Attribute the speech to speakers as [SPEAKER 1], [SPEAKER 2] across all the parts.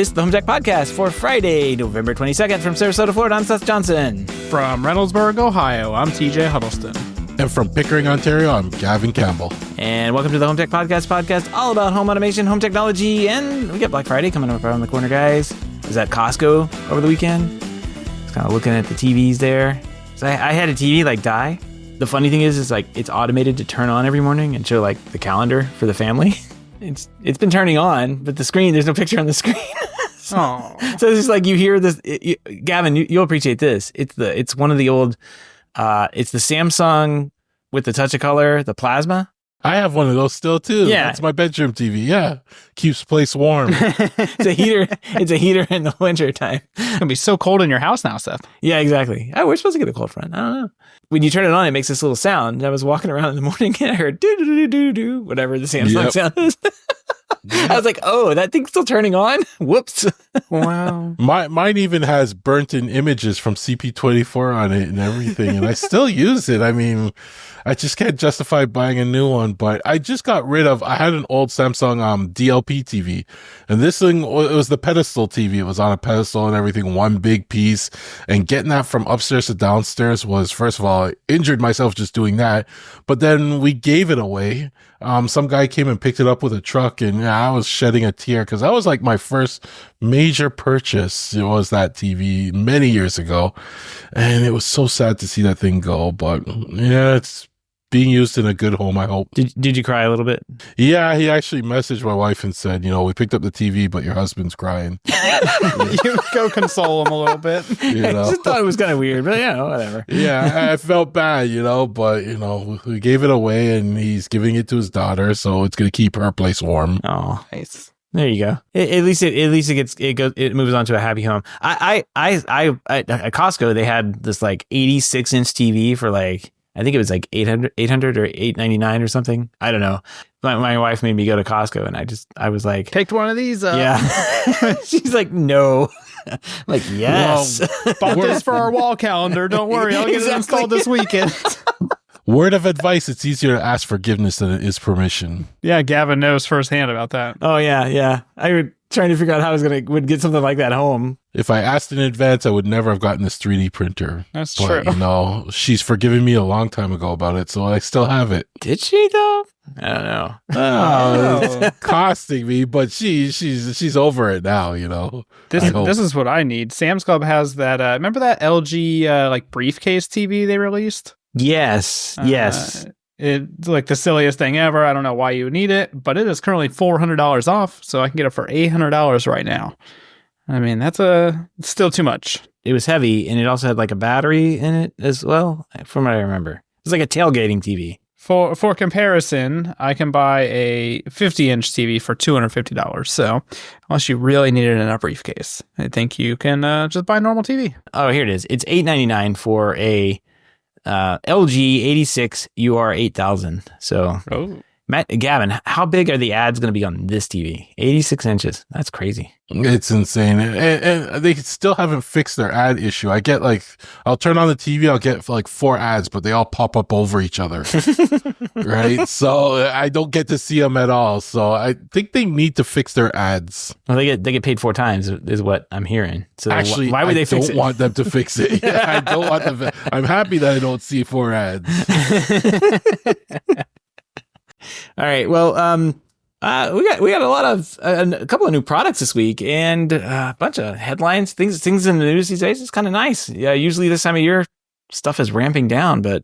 [SPEAKER 1] This is the HomeTech Podcast for Friday, November 22nd from Sarasota, Florida. I'm Seth Johnson.
[SPEAKER 2] From Reynoldsburg, Ohio, I'm TJ Huddleston.
[SPEAKER 3] And from Pickering, Ontario, I'm Gavin Campbell.
[SPEAKER 1] And welcome to the HomeTech Podcast all about home automation, home technology, and we got Black Friday coming up around the corner, guys. I was at Costco over the weekend. Just kind of looking at the TVs there. So I had a TV die. The funny thing is it's automated to turn on every morning and show the calendar for the family. It's been turning on, but the screen, there's no picture on the screen. So it's just you hear this. Gavin, you'll appreciate this. It's one of the old. It's the Samsung with the touch of color, the plasma.
[SPEAKER 3] I have one of those still too. Yeah, it's my bedroom TV. Yeah, keeps the place warm.
[SPEAKER 1] It's a heater. It's a heater in the winter time.
[SPEAKER 2] It's gonna be so cold in your house now, Seth.
[SPEAKER 1] Yeah, exactly. Oh, we're supposed to get a cold front. I don't know. When you turn it on, it makes this little sound. I was walking around in the morning and I heard do do do do do whatever the Samsung sound is. I was like, oh, that thing's still turning on? Whoops.
[SPEAKER 2] Wow.
[SPEAKER 3] Mine even has burnt-in images from CP24 on it and everything, and I still use it. I mean, I just can't justify buying a new one, but I just got rid of, I had an old Samsung DLP TV, and this thing, it was the pedestal TV. It was on a pedestal and everything, one big piece, and getting that from upstairs to downstairs was, first of all, I injured myself just doing that, but then we gave it away. Some guy came and picked it up with a truck, and I was shedding a tear because that was my first major purchase. It was that TV many years ago, and it was so sad to see that thing go. But yeah, it's being used in a good home, I hope.
[SPEAKER 1] Did you cry a little bit?
[SPEAKER 3] Yeah, he actually messaged my wife and said, we picked up the TV, but your husband's crying.
[SPEAKER 2] You go console him a little bit.
[SPEAKER 1] I just thought it was kind of weird, but whatever.
[SPEAKER 3] Yeah, I felt bad, but, we gave it away and he's giving it to his daughter, so it's going to keep her place warm.
[SPEAKER 1] Oh, nice. There you go. At least it moves on to a happy home. I at Costco, they had this 86-inch TV for I think it was 800 or $899 or something. I don't know. My wife made me go to Costco, and I was like,
[SPEAKER 2] picked one of these up.
[SPEAKER 1] Yeah. She's like, no. I'm like, yes.
[SPEAKER 2] Well, bought this for our wall calendar. Don't worry, I'll get it installed this weekend.
[SPEAKER 3] Word of advice, it's easier to ask forgiveness than it is permission.
[SPEAKER 2] Yeah, Gavin knows firsthand about that.
[SPEAKER 1] Oh, yeah. I was trying to figure out how I would get something like that home.
[SPEAKER 3] If I asked in advance, I would never have gotten this 3D printer.
[SPEAKER 2] That's true.
[SPEAKER 3] She's forgiven me a long time ago about it, so I still have it.
[SPEAKER 1] Did she, though? I don't know.
[SPEAKER 3] It's costing me, but she's over it now,
[SPEAKER 2] This is what I need. Sam's Club has that, remember that LG briefcase TV they released?
[SPEAKER 1] Yes.
[SPEAKER 2] It's the silliest thing ever. I don't know why you would need it, but it is currently $400 off, so I can get it for $800 right now. I mean, it's still too much.
[SPEAKER 1] It was heavy, and it also had a battery in it as well, from what I remember. It's like a tailgating TV.
[SPEAKER 2] For comparison, I can buy a 50-inch TV for $250. So, unless you really need it in a briefcase, I think you can just buy a normal TV.
[SPEAKER 1] Oh, here it is. It's $899 for a LG 86 UR 8000. So, Gavin, how big are the ads going to be on this TV? 86 inches. That's crazy.
[SPEAKER 3] It's insane. And they still haven't fixed their ad issue. I get I'll turn on the TV, I'll get 4 ads, but they all pop up over each other. Right? So I don't get to see them at all. So I think they need to fix their ads.
[SPEAKER 1] Well, they get paid 4 times is what I'm hearing. So
[SPEAKER 3] actually,
[SPEAKER 1] why would they fix it?
[SPEAKER 3] I don't want them to fix it. I don't want them. I'm happy that I don't see 4 ads.
[SPEAKER 1] All right. Well, we got a couple of new products this week and a bunch of headlines, things in the news these days. It's kind of nice. Yeah. Usually this time of year, stuff is ramping down, but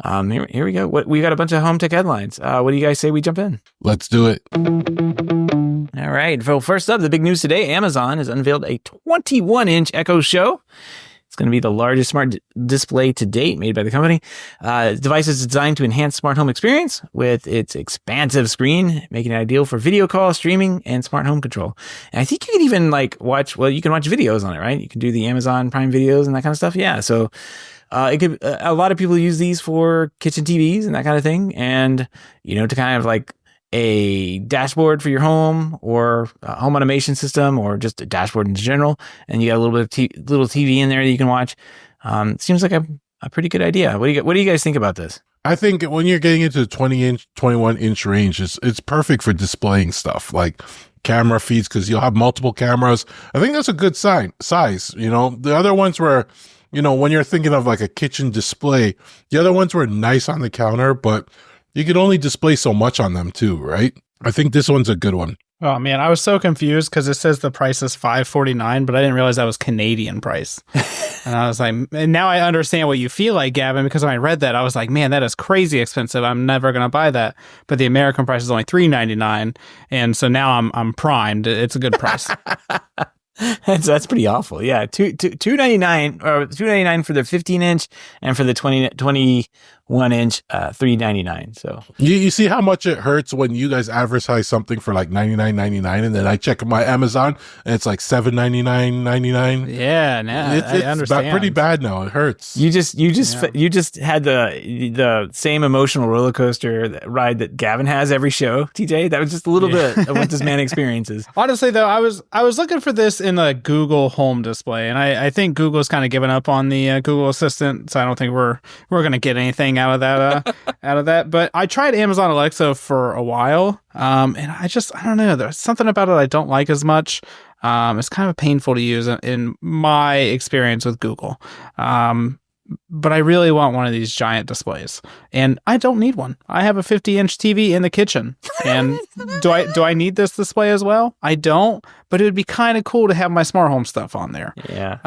[SPEAKER 1] here we go. We got a bunch of HomeTech headlines. What do you guys say we jump in?
[SPEAKER 3] Let's do it.
[SPEAKER 1] All right. Well, first up, the big news today: Amazon has unveiled a 21-inch Echo Show. It's going to be the largest smart display to date made by the company. The device is designed to enhance smart home experience with its expansive screen, making it ideal for video call, streaming, and smart home control. And I think you can even you can watch videos on it, right? You can do the Amazon Prime videos and that kind of stuff. Yeah. So it could, a lot of people use these for kitchen TVs and that kind of thing. And, to kind of a dashboard for your home or a home automation system or just a dashboard in general. And you got a little bit of little TV in there that you can watch. Seems like a pretty good idea. What do you guys think about this?
[SPEAKER 3] I think when you're getting into the 21-inch range, it's perfect for displaying stuff. camera feeds because you'll have multiple cameras. I think that's a good size. You know, the other ones were, you know, when you're thinking of like a kitchen display, the other ones were nice on the counter, but you could only display so much on them too, right? I think this one's a good one.
[SPEAKER 2] Oh man, I was so confused because it says the price is $549, but I didn't realize that was Canadian price. And I was like, and now I understand what you feel like, Gavin, because when I read that, I was like, man, that is crazy expensive. I'm never gonna buy that. But the American price is only $3.99, and so now I'm primed. It's a good price.
[SPEAKER 1] That's pretty awful. Yeah, $2.99 or $2.99 for the 15-inch, and for the 21-inch, $3.99. So
[SPEAKER 3] you see how much it hurts when you guys advertise something for like $99.99, and then I check my Amazon and it's like $7.99.99.
[SPEAKER 2] Yeah, now I understand.
[SPEAKER 3] Pretty bad now. It hurts.
[SPEAKER 1] you just had the same emotional roller coaster ride that Gavin has every show. TJ, that was just a little bit of what this man experiences.
[SPEAKER 2] Honestly, though, I was looking for this in the Google Home display, and I think Google's kind of given up on the Google Assistant, so I don't think we're gonna get anything out of that. But I tried Amazon Alexa for a while, and I don't know. There's something about it I don't like as much. It's kind of painful to use in my experience with Google. But I really want one of these giant displays, and I don't need one. I have a 50-inch TV in the kitchen, and do I need this display as well? I don't, but it would be kind of cool to have my smart home stuff on there.
[SPEAKER 1] Yeah.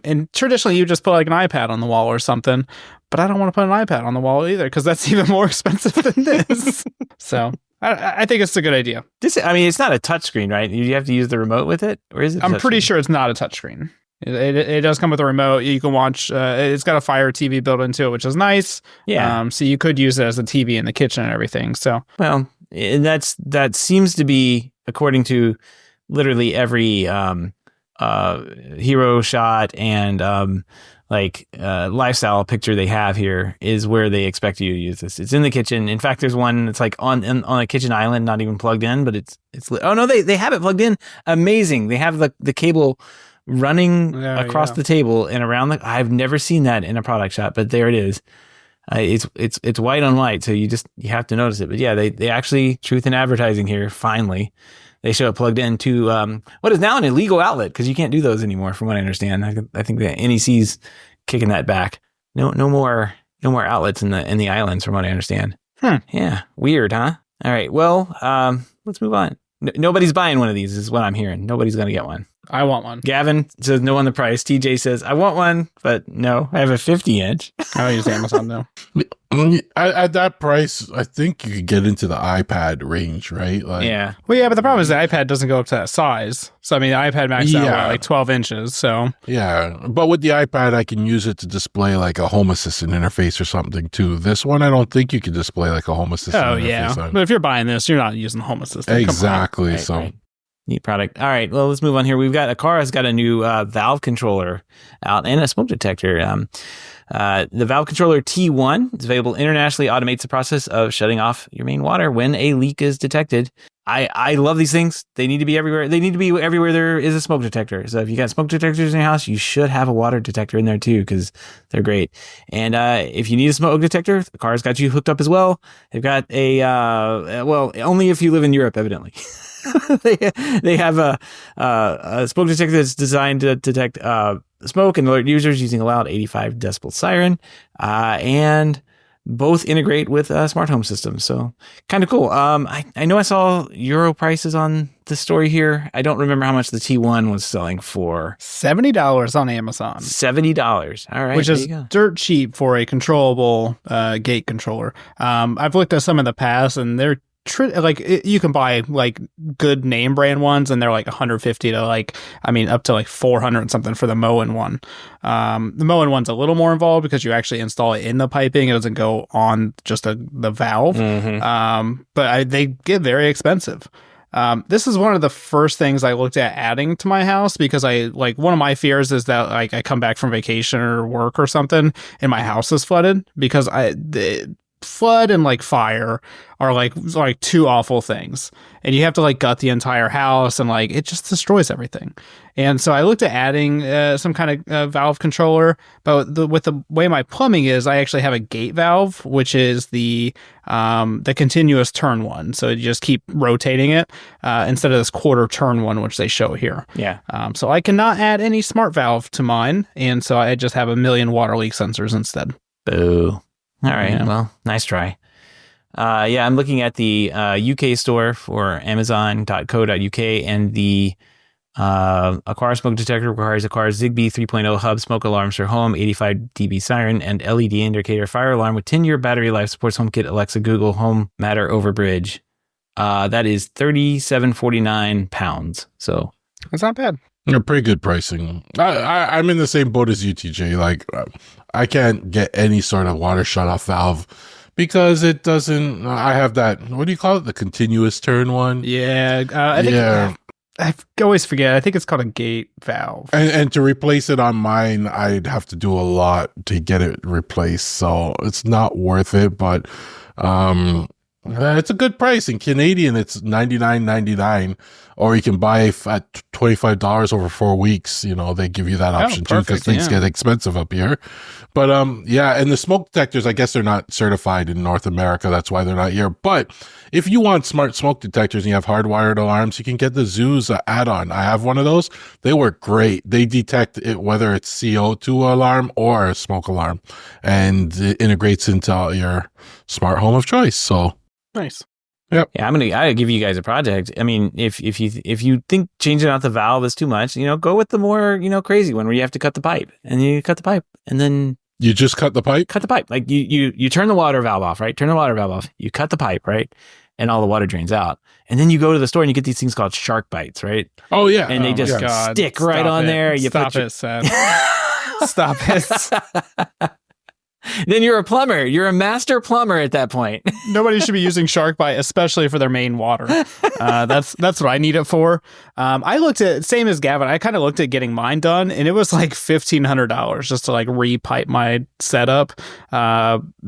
[SPEAKER 2] And traditionally you just put like an iPad on the wall or something, but I don't want to put an iPad on the wall either because that's even more expensive than this. So I think it's a good idea.
[SPEAKER 1] It's not a touchscreen, right? You have to use the remote with it, or is it?
[SPEAKER 2] I'm pretty sure it's not a touchscreen. It does come with a remote. You can watch. It's got a Fire TV built into it, which is nice.
[SPEAKER 1] Yeah.
[SPEAKER 2] So you could use it as a TV in the kitchen and everything. So
[SPEAKER 1] well, that seems to be, according to literally every hero shot and lifestyle picture they have here, is where they expect you to use this. It's in the kitchen. In fact, there's one that's like on a kitchen island, not even plugged in, but it's oh no, they have it plugged in. Amazing. They have the cable running across the table and around I've never seen that in a product shot, but there it is. It's white on white, so you have to notice it. But yeah, they actually, truth in advertising here, finally they show it plugged into what is now an illegal outlet, because you can't do those anymore, from what I understand. I think the NEC's kicking that back. No more outlets in the islands, from what I understand. Yeah, weird, huh? All right, well, let's move on. Nobody's buying one of these, is what I'm hearing. Nobody's going to get one.
[SPEAKER 2] I want one.
[SPEAKER 1] Gavin says no on the price. TJ says I want one, but no, I have a 50-inch.
[SPEAKER 2] I don't use Amazon though.
[SPEAKER 3] At that price, I think you could get into the iPad range, right?
[SPEAKER 1] Yeah.
[SPEAKER 2] Well, yeah, but the problem is the iPad doesn't go up to that size. So, I mean, the iPad maxes out at like 12 inches. So,
[SPEAKER 3] yeah. But with the iPad, I can use it to display like a Home Assistant interface or something too. This one, I don't think you could display like a Home Assistant interface.
[SPEAKER 2] Yeah. But if you're buying this, you're not using Home Assistant.
[SPEAKER 3] Exactly.
[SPEAKER 1] Right, right. Neat product. All right, well, let's move on here. A car has got a new valve controller out and a smoke detector. The valve controller T1 is available internationally, automates the process of shutting off your main water when a leak is detected. I love these things. They need to be everywhere. They need to be everywhere there is a smoke detector. So if you got smoke detectors in your house, you should have a water detector in there too, because they're great. And if you need a smoke detector, the car's got you hooked up as well. They've got only if you live in Europe, evidently. they have a smoke detector that's designed to detect smoke and alert users using a loud 85 decibel siren, and both integrate with smart home systems. So kind of cool. I know I saw Euro prices on the story here. I don't remember how much the T1 was selling for.
[SPEAKER 2] $70 on Amazon.
[SPEAKER 1] $70. All right.
[SPEAKER 2] Which is dirt cheap for a controllable gate controller. I've looked at some in the past, and they're you can buy like good name brand ones, and they're like 150 to up to like 400 and something for the Moen one. The Moen one's a little more involved because you actually install it in the piping. It doesn't go on just the valve. Mm-hmm. But they get very expensive. This is one of the first things I looked at adding to my house, because one of my fears is that I come back from vacation or work or something and my house is flooded, because flood and like fire are like two awful things, and you have to like gut the entire house, and like it just destroys everything. And so I looked at adding some kind of valve controller, but with the way my plumbing is, I actually have a gate valve, which is the continuous turn one. So you just keep rotating it instead of this quarter turn one, which they show here.
[SPEAKER 1] Yeah.
[SPEAKER 2] So I cannot add any smart valve to mine, and so I just have a million water leak sensors instead.
[SPEAKER 1] Boo. All right.
[SPEAKER 2] Yeah.
[SPEAKER 1] Well, nice try. I'm looking at the UK store for Amazon.co.uk, and the Aquara smoke detector requires Aquara Zigbee 3.0 hub smoke alarms for home, 85 dB siren, and LED indicator fire alarm with 10-year battery life. Supports HomeKit, Alexa, Google Home Matter over Bridge. That is £37.49. So
[SPEAKER 2] That's not bad.
[SPEAKER 3] Pretty good pricing. I'm in the same boat as UTJ. Like, I can't get any sort of water shut-off valve because it doesn't. I have that. What do you call it? The continuous turn one.
[SPEAKER 2] Yeah, I think I always forget. I think it's called a gate valve.
[SPEAKER 3] And to replace it on mine, I'd have to do a lot to get it replaced. So it's not worth it. But it's a good price. In Canadian, it's $99.99, or you can buy at $25 over 4 weeks. You know, they give you that option too, because things get expensive up here. But and the smoke detectors, I guess they're not certified in North America. That's why they're not here. But if you want smart smoke detectors and you have hardwired alarms, you can get the Zeus add-on. I have one of those. They work great. They detect it, whether it's CO2 alarm or a smoke alarm, and it integrates into your smart home of choice. So
[SPEAKER 2] Nice.
[SPEAKER 3] Yep.
[SPEAKER 1] Yeah, I gotta give you guys a project. I mean, if you think changing out the valve is too much, go with the more crazy one where you have to cut the pipe, and you cut the pipe, and then
[SPEAKER 3] you just cut the pipe.
[SPEAKER 1] Cut the pipe. Like you turn the water valve off, right? Turn the water valve off. You cut the pipe, right? And all the water drains out. And then you go to the store and you get these things called shark bites, right?
[SPEAKER 3] Oh yeah,
[SPEAKER 1] and they just stick right on there. You
[SPEAKER 2] Stop it, Seth. Stop it.
[SPEAKER 1] Then you're a plumber. You're a master plumber at that point.
[SPEAKER 2] Nobody should be using shark bite, especially for their main water. That's what I need it for. I looked at, same as Gavin, I kind of looked at getting mine done, and it was like $1,500 just to like repipe my setup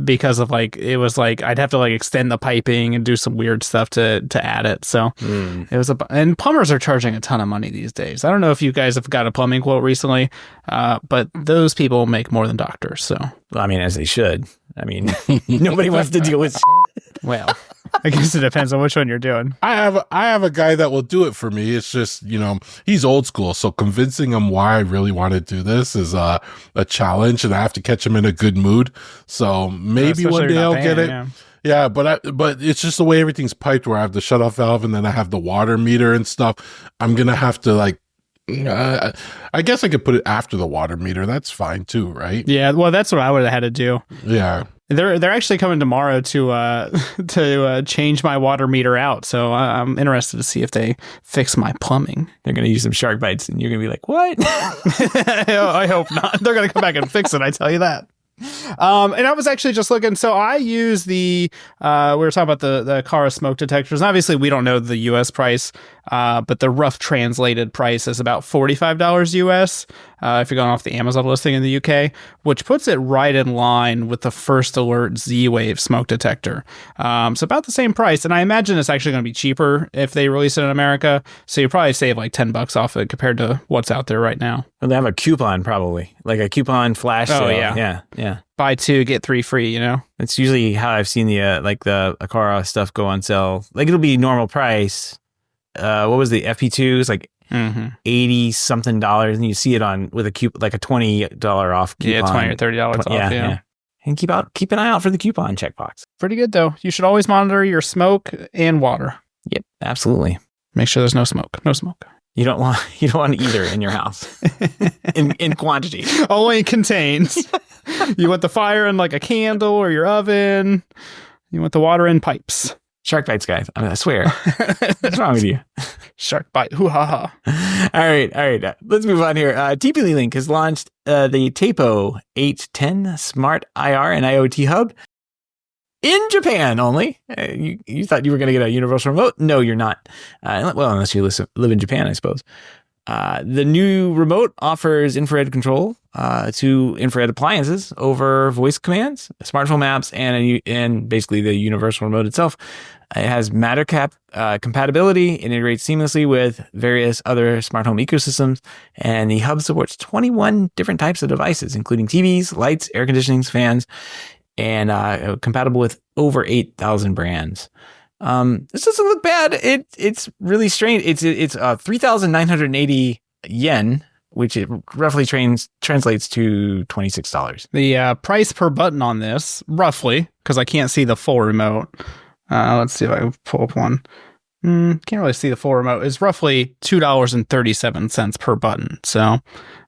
[SPEAKER 2] because of it was like I'd have to like extend the piping and do some weird stuff to add it. So it was and plumbers are charging a ton of money these days. I don't know if you guys have got a plumbing quote recently, but those people make more than doctors. So.
[SPEAKER 1] Well, I mean, as they should. I mean, nobody wants to deal with.
[SPEAKER 2] Well, I guess it depends on which one you're doing.
[SPEAKER 3] I have a guy that will do it for me. It's just, he's old school. So convincing him why I really want to do this is a challenge, and I have to catch him in a good mood. So maybe one day I'll get it. Yeah, but it's just the way everything's piped, where I have the shut off valve and then I have the water meter and stuff. I'm going to have to I guess I could put it after the water meter. That's fine too, right?
[SPEAKER 2] Yeah, well, that's what I would have had to do.
[SPEAKER 3] Yeah.
[SPEAKER 2] They're actually coming tomorrow to change my water meter out. So I'm interested to see if they fix my plumbing.
[SPEAKER 1] They're going to use some shark bites, and you're going to be like, "What?"
[SPEAKER 2] I hope not. They're going to come back and fix it. I tell you that. And I was actually just looking. So I use we were talking about the Aquara smoke detectors. And obviously, we don't know the US price, but the rough translated price is about $45 US if you're going off the Amazon listing in the UK, which puts it right in line with the First Alert Z-Wave smoke detector. So about the same price. And I imagine it's actually going to be cheaper if they release it in America. So you probably save like $10 off it compared to what's out there right now.
[SPEAKER 1] Well, they have a coupon, probably like a coupon flash sale. Yeah.
[SPEAKER 2] Buy 2, get 3 free,
[SPEAKER 1] It's usually how I've seen the Aquara stuff go on sale. Like, it'll be normal price. What was the FP2? It's like $80 something, and you see it on with a $20 off coupon.
[SPEAKER 2] Yeah, $20 or $30 off. Yeah.
[SPEAKER 1] And keep an eye out for the coupon checkbox.
[SPEAKER 2] Pretty good though. You should always monitor your smoke and water.
[SPEAKER 1] Yep, absolutely.
[SPEAKER 2] Make sure there's no smoke. No smoke.
[SPEAKER 1] You don't want either in your house in quantity.
[SPEAKER 2] Only contains. You want the fire in like a candle or your oven. You want the water in pipes.
[SPEAKER 1] Shark bites, guys. I swear. What's wrong with you?
[SPEAKER 2] Shark bite. Hoo ha ha.
[SPEAKER 1] All right. Let's move on here. TP-Link has launched the Tapo 810 Smart IR and IoT Hub in Japan only. You thought you were going to get a universal remote? No, you're not. Unless you live in Japan, I suppose. The new remote offers infrared control, to infrared appliances over voice commands, smartphone apps, and basically the universal remote itself. It has Matter compatibility, integrates seamlessly with various other smart home ecosystems, and the hub supports 21 different types of devices, including TVs, lights, air conditionings, fans, and compatible with over 8,000 brands. This doesn't look bad. It's really strange. It's 3,980 yen, which it roughly translates to $26.
[SPEAKER 2] The price per button on this, roughly, because I can't see the full remote. Let's see if I can pull up one. Can't really see the full remote. Is roughly $2.37 per button. So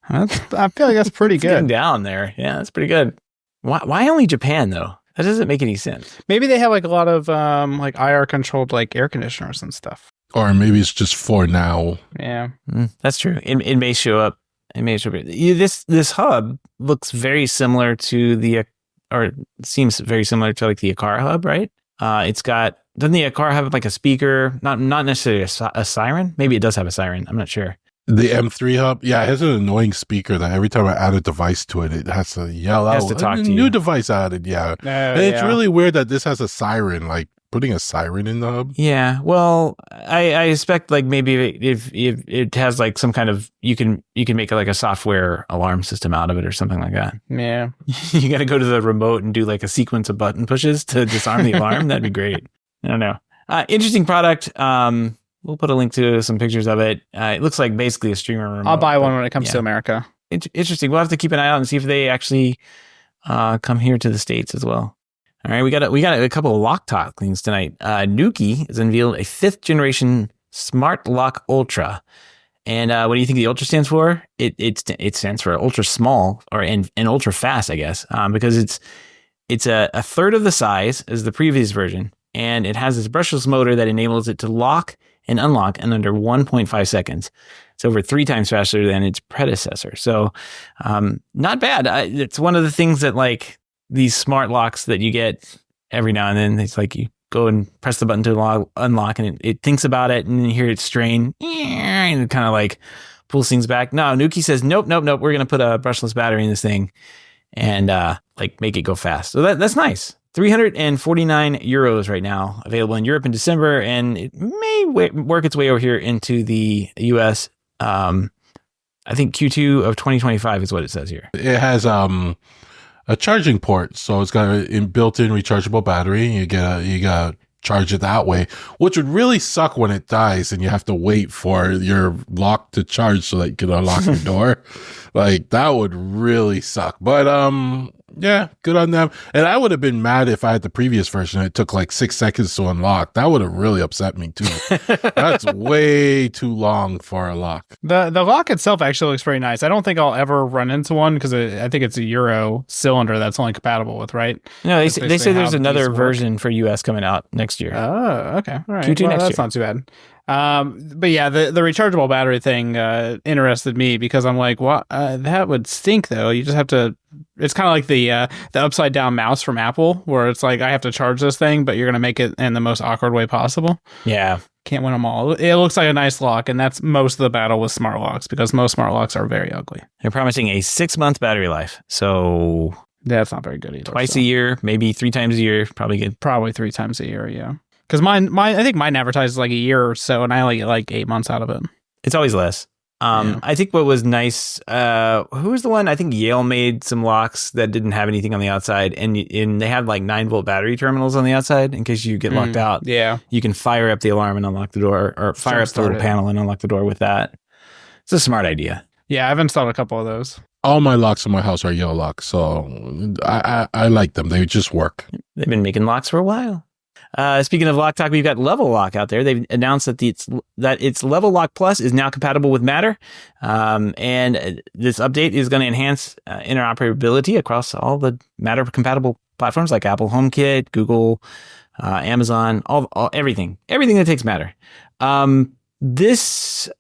[SPEAKER 2] I feel like that's pretty good.
[SPEAKER 1] Getting down there. Yeah, that's pretty good. Why only Japan though? That doesn't make any sense.
[SPEAKER 2] Maybe they have like a lot of like IR controlled like air conditioners and stuff.
[SPEAKER 3] Or maybe it's just for now.
[SPEAKER 2] Yeah,
[SPEAKER 1] that's true. It may show up. It may show up. This hub looks very similar to or seems very similar to like the Aqara hub, right? It's got, doesn't the Aqara have like a speaker? Not necessarily a siren. Maybe it does have a siren. I'm not sure.
[SPEAKER 3] The M3 hub, yeah, it has an annoying speaker that every time I add a device to it, it has to yell out.
[SPEAKER 1] It has to talk to
[SPEAKER 3] new
[SPEAKER 1] you.
[SPEAKER 3] Device added, yeah. And it's really weird that this has a siren, like putting a siren in the hub.
[SPEAKER 1] Yeah, well, I expect like maybe if it has like some kind of, you can make like a software alarm system out of it or something like that.
[SPEAKER 2] Yeah.
[SPEAKER 1] You got to go to the remote and do like a sequence of button pushes to disarm the alarm. That'd be great. I don't know. Interesting product. We'll put a link to some pictures of it. It looks like basically a streamer remote.
[SPEAKER 2] I'll buy one when it comes to America.
[SPEAKER 1] Interesting. We'll have to keep an eye out and see if they actually come here to the States as well. All right, we got a couple of lock talk things tonight. Nuki has unveiled a 5th generation Smart Lock Ultra. And what do you think the Ultra stands for? It stands for ultra small and ultra fast, I guess, because it's a third of the size as the previous version, and it has this brushless motor that enables it to lock and unlock in under 1.5 seconds. It's over 3 times faster than its predecessor. So, not bad. It's one of the things that like these smart locks that you get every now and then. It's like you go and press the button to unlock, and it thinks about it, and you hear it strain, and it kind of like pulls things back. No, Nuki says, nope. We're going to put a brushless battery in this thing and like make it go fast. So that's nice. 349 euros right now, available in Europe in December, and it may work its way over here into the US. I think Q2 of 2025 is what it says here.
[SPEAKER 3] It has a charging port, so it's got a built-in rechargeable battery. You got charge it that way, which would really suck when it dies and you have to wait for your lock to charge so that you can unlock your door. Like that would really suck. But yeah, good on them. And I would have been mad if I had the previous version. It took like 6 seconds to unlock. That would have really upset me too. That's way too long for a lock.
[SPEAKER 2] The lock itself actually looks pretty nice. I don't think I'll ever run into one because I think it's a Euro cylinder that's only compatible with, right?
[SPEAKER 1] No, they say there's another version for US coming out next year.
[SPEAKER 2] Oh, okay. All right.
[SPEAKER 1] Q2 next
[SPEAKER 2] that's
[SPEAKER 1] year.
[SPEAKER 2] not too bad. But yeah, the rechargeable battery thing interested me because I'm like, what? That would stink though. You just have to. It's kind of like the upside down mouse from Apple, where it's like I have to charge this thing, but you're gonna make it in the most awkward way possible.
[SPEAKER 1] Yeah,
[SPEAKER 2] can't win them all. It looks like a nice lock, and that's most of the battle with smart locks because most smart locks are very ugly.
[SPEAKER 1] They're promising a 6-month battery life, so
[SPEAKER 2] that's not very good either.
[SPEAKER 1] Twice a year, maybe 3 times a year, probably good.
[SPEAKER 2] Probably 3 times a year, yeah. Because I think mine advertises like a year or so, and I only get like 8 months out of it.
[SPEAKER 1] It's always less. I think what was nice, who was the one? I think Yale made some locks that didn't have anything on the outside, and they had like 9-volt battery terminals on the outside in case you get locked out.
[SPEAKER 2] Yeah,
[SPEAKER 1] you can fire up the alarm and unlock the door, or fire up the little panel and unlock the door with that. It's a smart idea.
[SPEAKER 2] Yeah, I've installed a couple of those.
[SPEAKER 3] All my locks in my house are Yale locks, so I like them. They just work.
[SPEAKER 1] They've been making locks for a while. Speaking of lock talk, we've got Level Lock out there. They've announced that its Level Lock Plus is now compatible with Matter. And this update is going to enhance interoperability across all the Matter compatible platforms like Apple HomeKit, Google, Amazon, all everything that takes Matter. Let's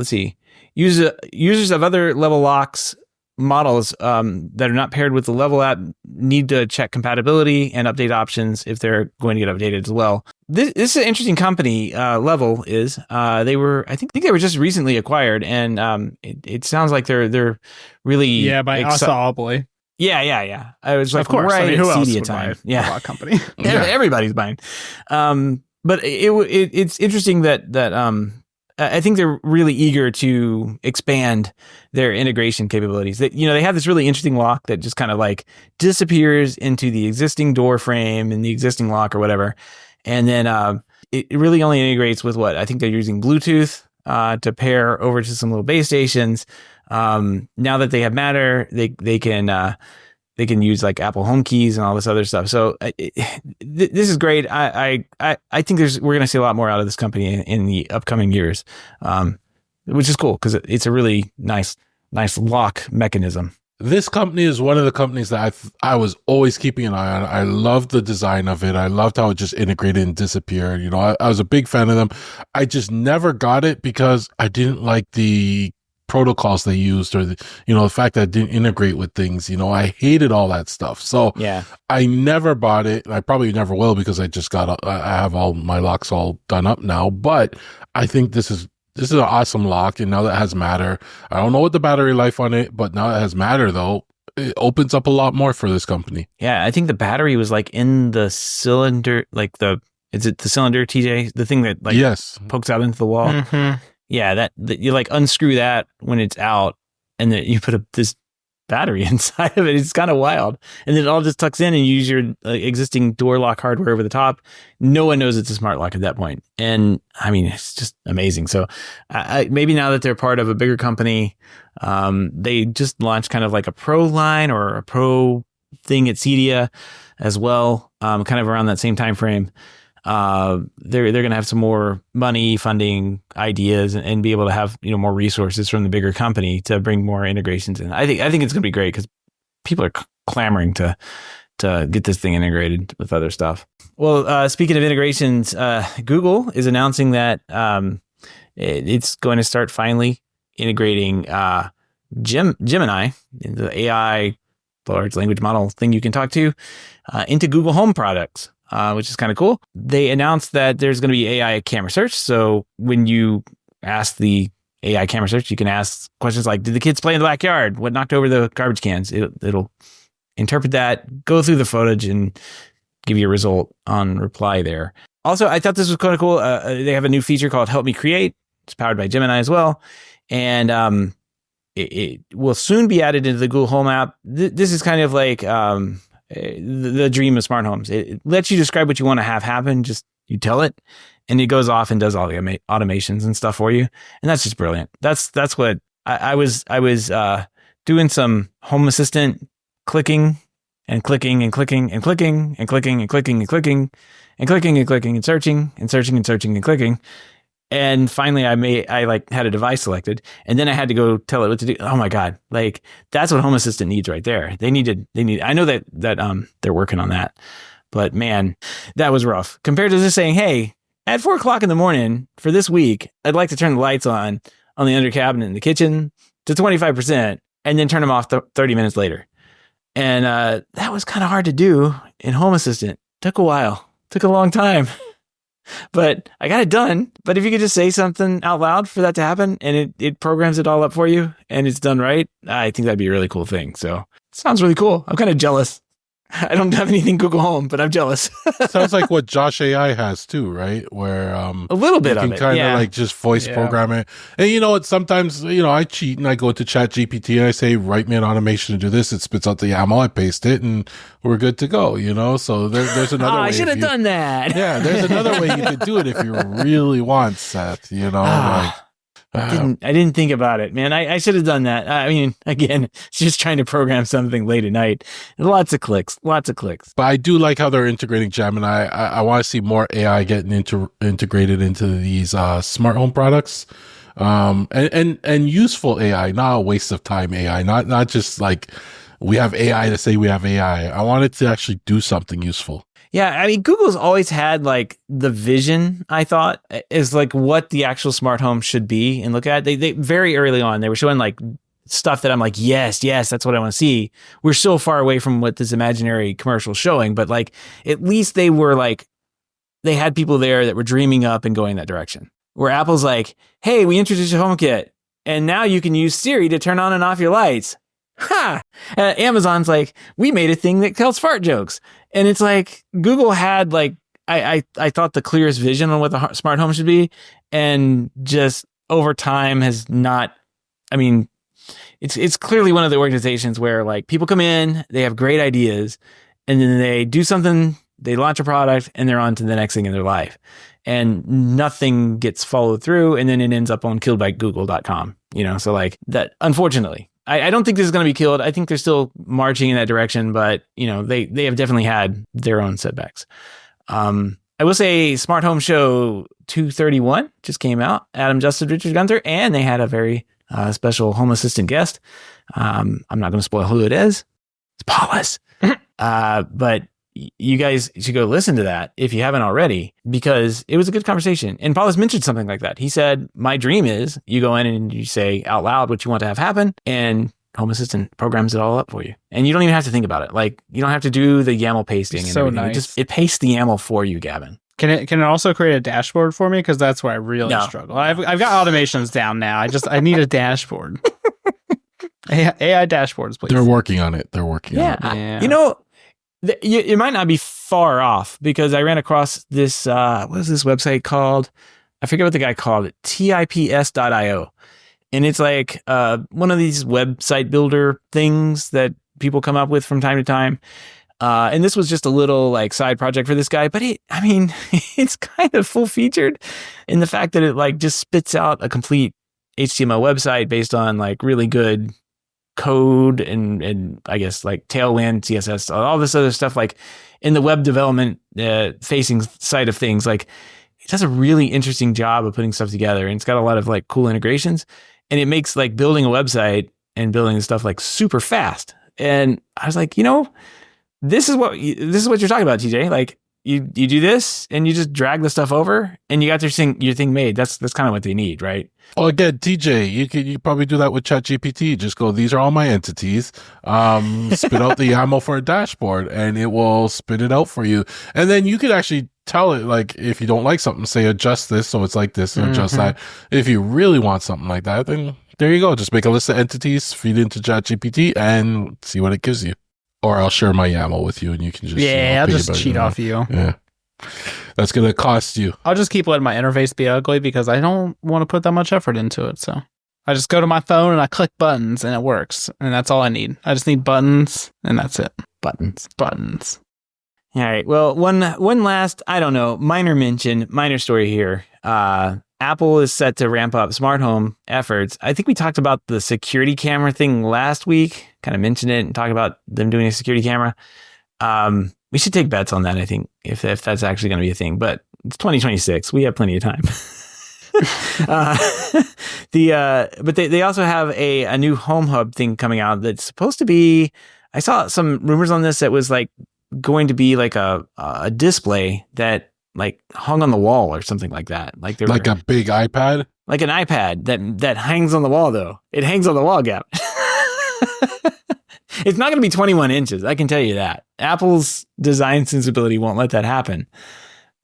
[SPEAKER 1] see, users of other Level Locks models that are not paired with the Level app need to check compatibility and update options if they're going to get updated as well. This is an interesting company. Level is. I think they were just recently acquired, and it sounds like they're really
[SPEAKER 2] by Asaobly.
[SPEAKER 1] Yeah. I was
[SPEAKER 2] of course.
[SPEAKER 1] right
[SPEAKER 2] who
[SPEAKER 1] at
[SPEAKER 2] else
[SPEAKER 1] Cedia
[SPEAKER 2] would
[SPEAKER 1] time.
[SPEAKER 2] buy a robot company?
[SPEAKER 1] Everybody's buying. But it's interesting that I think they're really eager to expand their integration capabilities. They have this really interesting lock that just kind of like disappears into the existing door frame and the existing lock or whatever. And then it really only integrates with what I think they're using Bluetooth to pair over to some little base stations. Now that they have Matter, they can use like Apple Home keys and all this other stuff. So this is great. I think we're going to see a lot more out of this company in the upcoming years, which is cool because it's a really nice lock mechanism.
[SPEAKER 3] This company is one of the companies that I was always keeping an eye on. I loved the design of it. I loved how it just integrated and disappeared. I was a big fan of them. I just never got it because I didn't like the protocols they used, or the fact that it didn't integrate with things. I hated all that stuff. So
[SPEAKER 1] yeah,
[SPEAKER 3] I never bought it. I probably never will because I have all my locks all done up now. But I think this is an awesome lock, and now that it has Matter, I don't know what the battery life on it, but now it has Matter though, it opens up a lot more for this company.
[SPEAKER 1] Yeah, I think the battery was like in the cylinder, like is it the cylinder, TJ? The thing that like pokes out into the wall.
[SPEAKER 2] Mm-hmm.
[SPEAKER 1] Yeah, that you like unscrew that when it's out, and then you put this battery inside of it. It's kind of wild, and then it all just tucks in, and you use your existing door lock hardware over the top. No one knows it's a smart lock at that point, and I mean it's just amazing. So maybe now that they're part of a bigger company, they just launched kind of like a pro line or a pro thing at Cedia as well, kind of around that same time frame. They're going to have some more money, funding, ideas, and be able to have more resources from the bigger company to bring more integrations in. I think it's going to be great because people are clamoring to get this thing integrated with other stuff. Well, speaking of integrations, Google is announcing that it's going to start finally integrating Gemini, the AI large language model thing you can talk to, into Google Home products. Which is kind of cool. They announced that there's going to be AI camera search. So when you ask the AI camera search, you can ask questions like, did the kids play in the backyard? What knocked over the garbage cans? It'll interpret that, go through the footage, and give you a result on reply there. Also, I thought this was kind of cool. They have a new feature called Help Me Create. It's powered by Gemini as well. And it will soon be added into the Google Home app. This is kind of like the dream of smart homes. It lets you describe what you want to have happen. Just you tell it, and it goes off and does all the automations and stuff for you. And that's just brilliant. That's what I was doing some Home Assistant clicking and clicking and clicking and clicking and clicking and clicking and clicking and clicking and clicking and searching and searching and searching and clicking. And finally I like had a device selected, and then I had to go tell it what to do. Oh my God. Like that's what Home Assistant needs right there. I know that they're working on that, but man, that was rough compared to just saying, hey, at 4:00 in the morning for this week, I'd like to turn the lights on the under cabinet in the kitchen to 25% and then turn them off 30 minutes later. And that was kind of hard to do in Home Assistant. Took a while, took a long time. But I got it done. But if you could just say something out loud for that to happen, and it programs it all up for you, and it's done right, I think that'd be a really cool thing. So it sounds really cool. I'm kind of jealous. I don't have anything Google Home, but I'm jealous.
[SPEAKER 3] Sounds like what Josh AI has too, right? Where
[SPEAKER 1] a little bit
[SPEAKER 3] you
[SPEAKER 1] of
[SPEAKER 3] can
[SPEAKER 1] it,
[SPEAKER 3] kind of like just voice program it. And you know what? Sometimes I cheat and I go to Chat GPT and I say, write me an automation to do this. It spits out the YAML. I paste it, and we're good to go. So there's another way.
[SPEAKER 1] I should have done that.
[SPEAKER 3] Yeah, there's another way you could do it if you really want, Seth.
[SPEAKER 1] I didn't think about it, man. I should have done that. I mean, again, it's just trying to program something late at night. Lots of clicks.
[SPEAKER 3] But I do like how they're integrating Gemini. I want to see more AI getting integrated into these smart home products, and useful AI, not a waste of time AI, not just like we have AI to say we have AI. I want it to actually do something useful.
[SPEAKER 1] Yeah, I mean, Google's always had like the vision, I thought, is like what the actual smart home should be and look at. They very early on, they were showing like stuff that I'm like, yes, that's what I want to see. We're so far away from what this imaginary commercial is showing, but like, at least they were like, they had people there that were dreaming up and going that direction. Where Apple's like, hey, we introduced a HomeKit, and now you can use Siri to turn on and off your lights. Ha! Amazon's like, we made a thing that tells fart jokes. And it's like, Google had like, I thought the clearest vision on what the smart home should be, and just over time has not, I mean, it's clearly one of the organizations where like people come in, they have great ideas, and then they do something, they launch a product, and they're on to the next thing in their life. And nothing gets followed through, and then it ends up on killedbygoogle.com. So like that, unfortunately. I don't think this is going to be killed. I think they're still marching in that direction, but they have definitely had their own setbacks. I will say Smart Home Show 231 just came out. Adam, Justin, Richard, Gunther, and they had a very special Home Assistant guest. I'm not going to spoil who it is. It's Paulus. But you guys should go listen to that if you haven't already, because it was a good conversation. And Paulus mentioned something like that. He said, my dream is you go in and you say out loud what you want to have happen, and Home Assistant programs it all up for you. And you don't even have to think about it. Like, you don't have to do the YAML pasting and
[SPEAKER 2] so
[SPEAKER 1] everything.
[SPEAKER 2] nice.
[SPEAKER 1] It pastes the YAML for you, Gavin.
[SPEAKER 2] Can it also create a dashboard for me? Because that's where I really struggle. I've got automations down now. I need a dashboard. AI dashboards, please.
[SPEAKER 3] They're working on it.
[SPEAKER 2] Yeah.
[SPEAKER 1] It might not be far off, because I ran across this, what is this website called? I forget what the guy called it, tips.io. And it's like one of these website builder things that people come up with from time to time. And this was just a little like side project for this guy, but it's kind of full featured in the fact that it like just spits out a complete HTML website based on like really good code and I guess like Tailwind, CSS, all this other stuff, like in the web development facing side of things. Like, it does a really interesting job of putting stuff together, and it's got a lot of like cool integrations, and it makes like building a website and building stuff like super fast. And I was like, this is what you're talking about, TJ. Like, you do this and you just drag the stuff over and you got your thing made. That's kind of what they need, right?
[SPEAKER 3] Well, again, TJ, you probably do that with ChatGPT. Just go, these are all my entities. Spit out the YAML for a dashboard, and it will spit it out for you. And then you could actually tell it, like, if you don't like something, say adjust this so it's like this, and adjust that. If you really want something like that, then there you go. Just make a list of entities, feed it into ChatGPT, and see what it gives you. Or I'll share my YAML with you, and you can just
[SPEAKER 2] I'll just cheat off you.
[SPEAKER 3] Yeah, that's gonna cost you.
[SPEAKER 2] I'll just keep letting my interface be ugly because I don't want to put that much effort into it. So I just go to my phone and I click buttons, and it works, and that's all I need. I just need buttons, and that's it. Buttons.
[SPEAKER 1] All right. Well, one last, I don't know, minor story here. Apple is set to ramp up smart home efforts. I think we talked about the security camera thing last week, kind of mentioned it and talked about them doing a security camera. We should take bets on that, I think, if that's actually going to be a thing. But it's 2026. We have plenty of time. But they also have a new Home Hub thing coming out that's supposed to be, I saw some rumors on this that was like going to be like a display that like hung on the wall or something like that. Like they're
[SPEAKER 3] like a big iPad?
[SPEAKER 1] Like an iPad that hangs on the wall, though. It hangs on the wall, Gap. It's not going to be 21 inches. I can tell you that. Apple's design sensibility won't let that happen.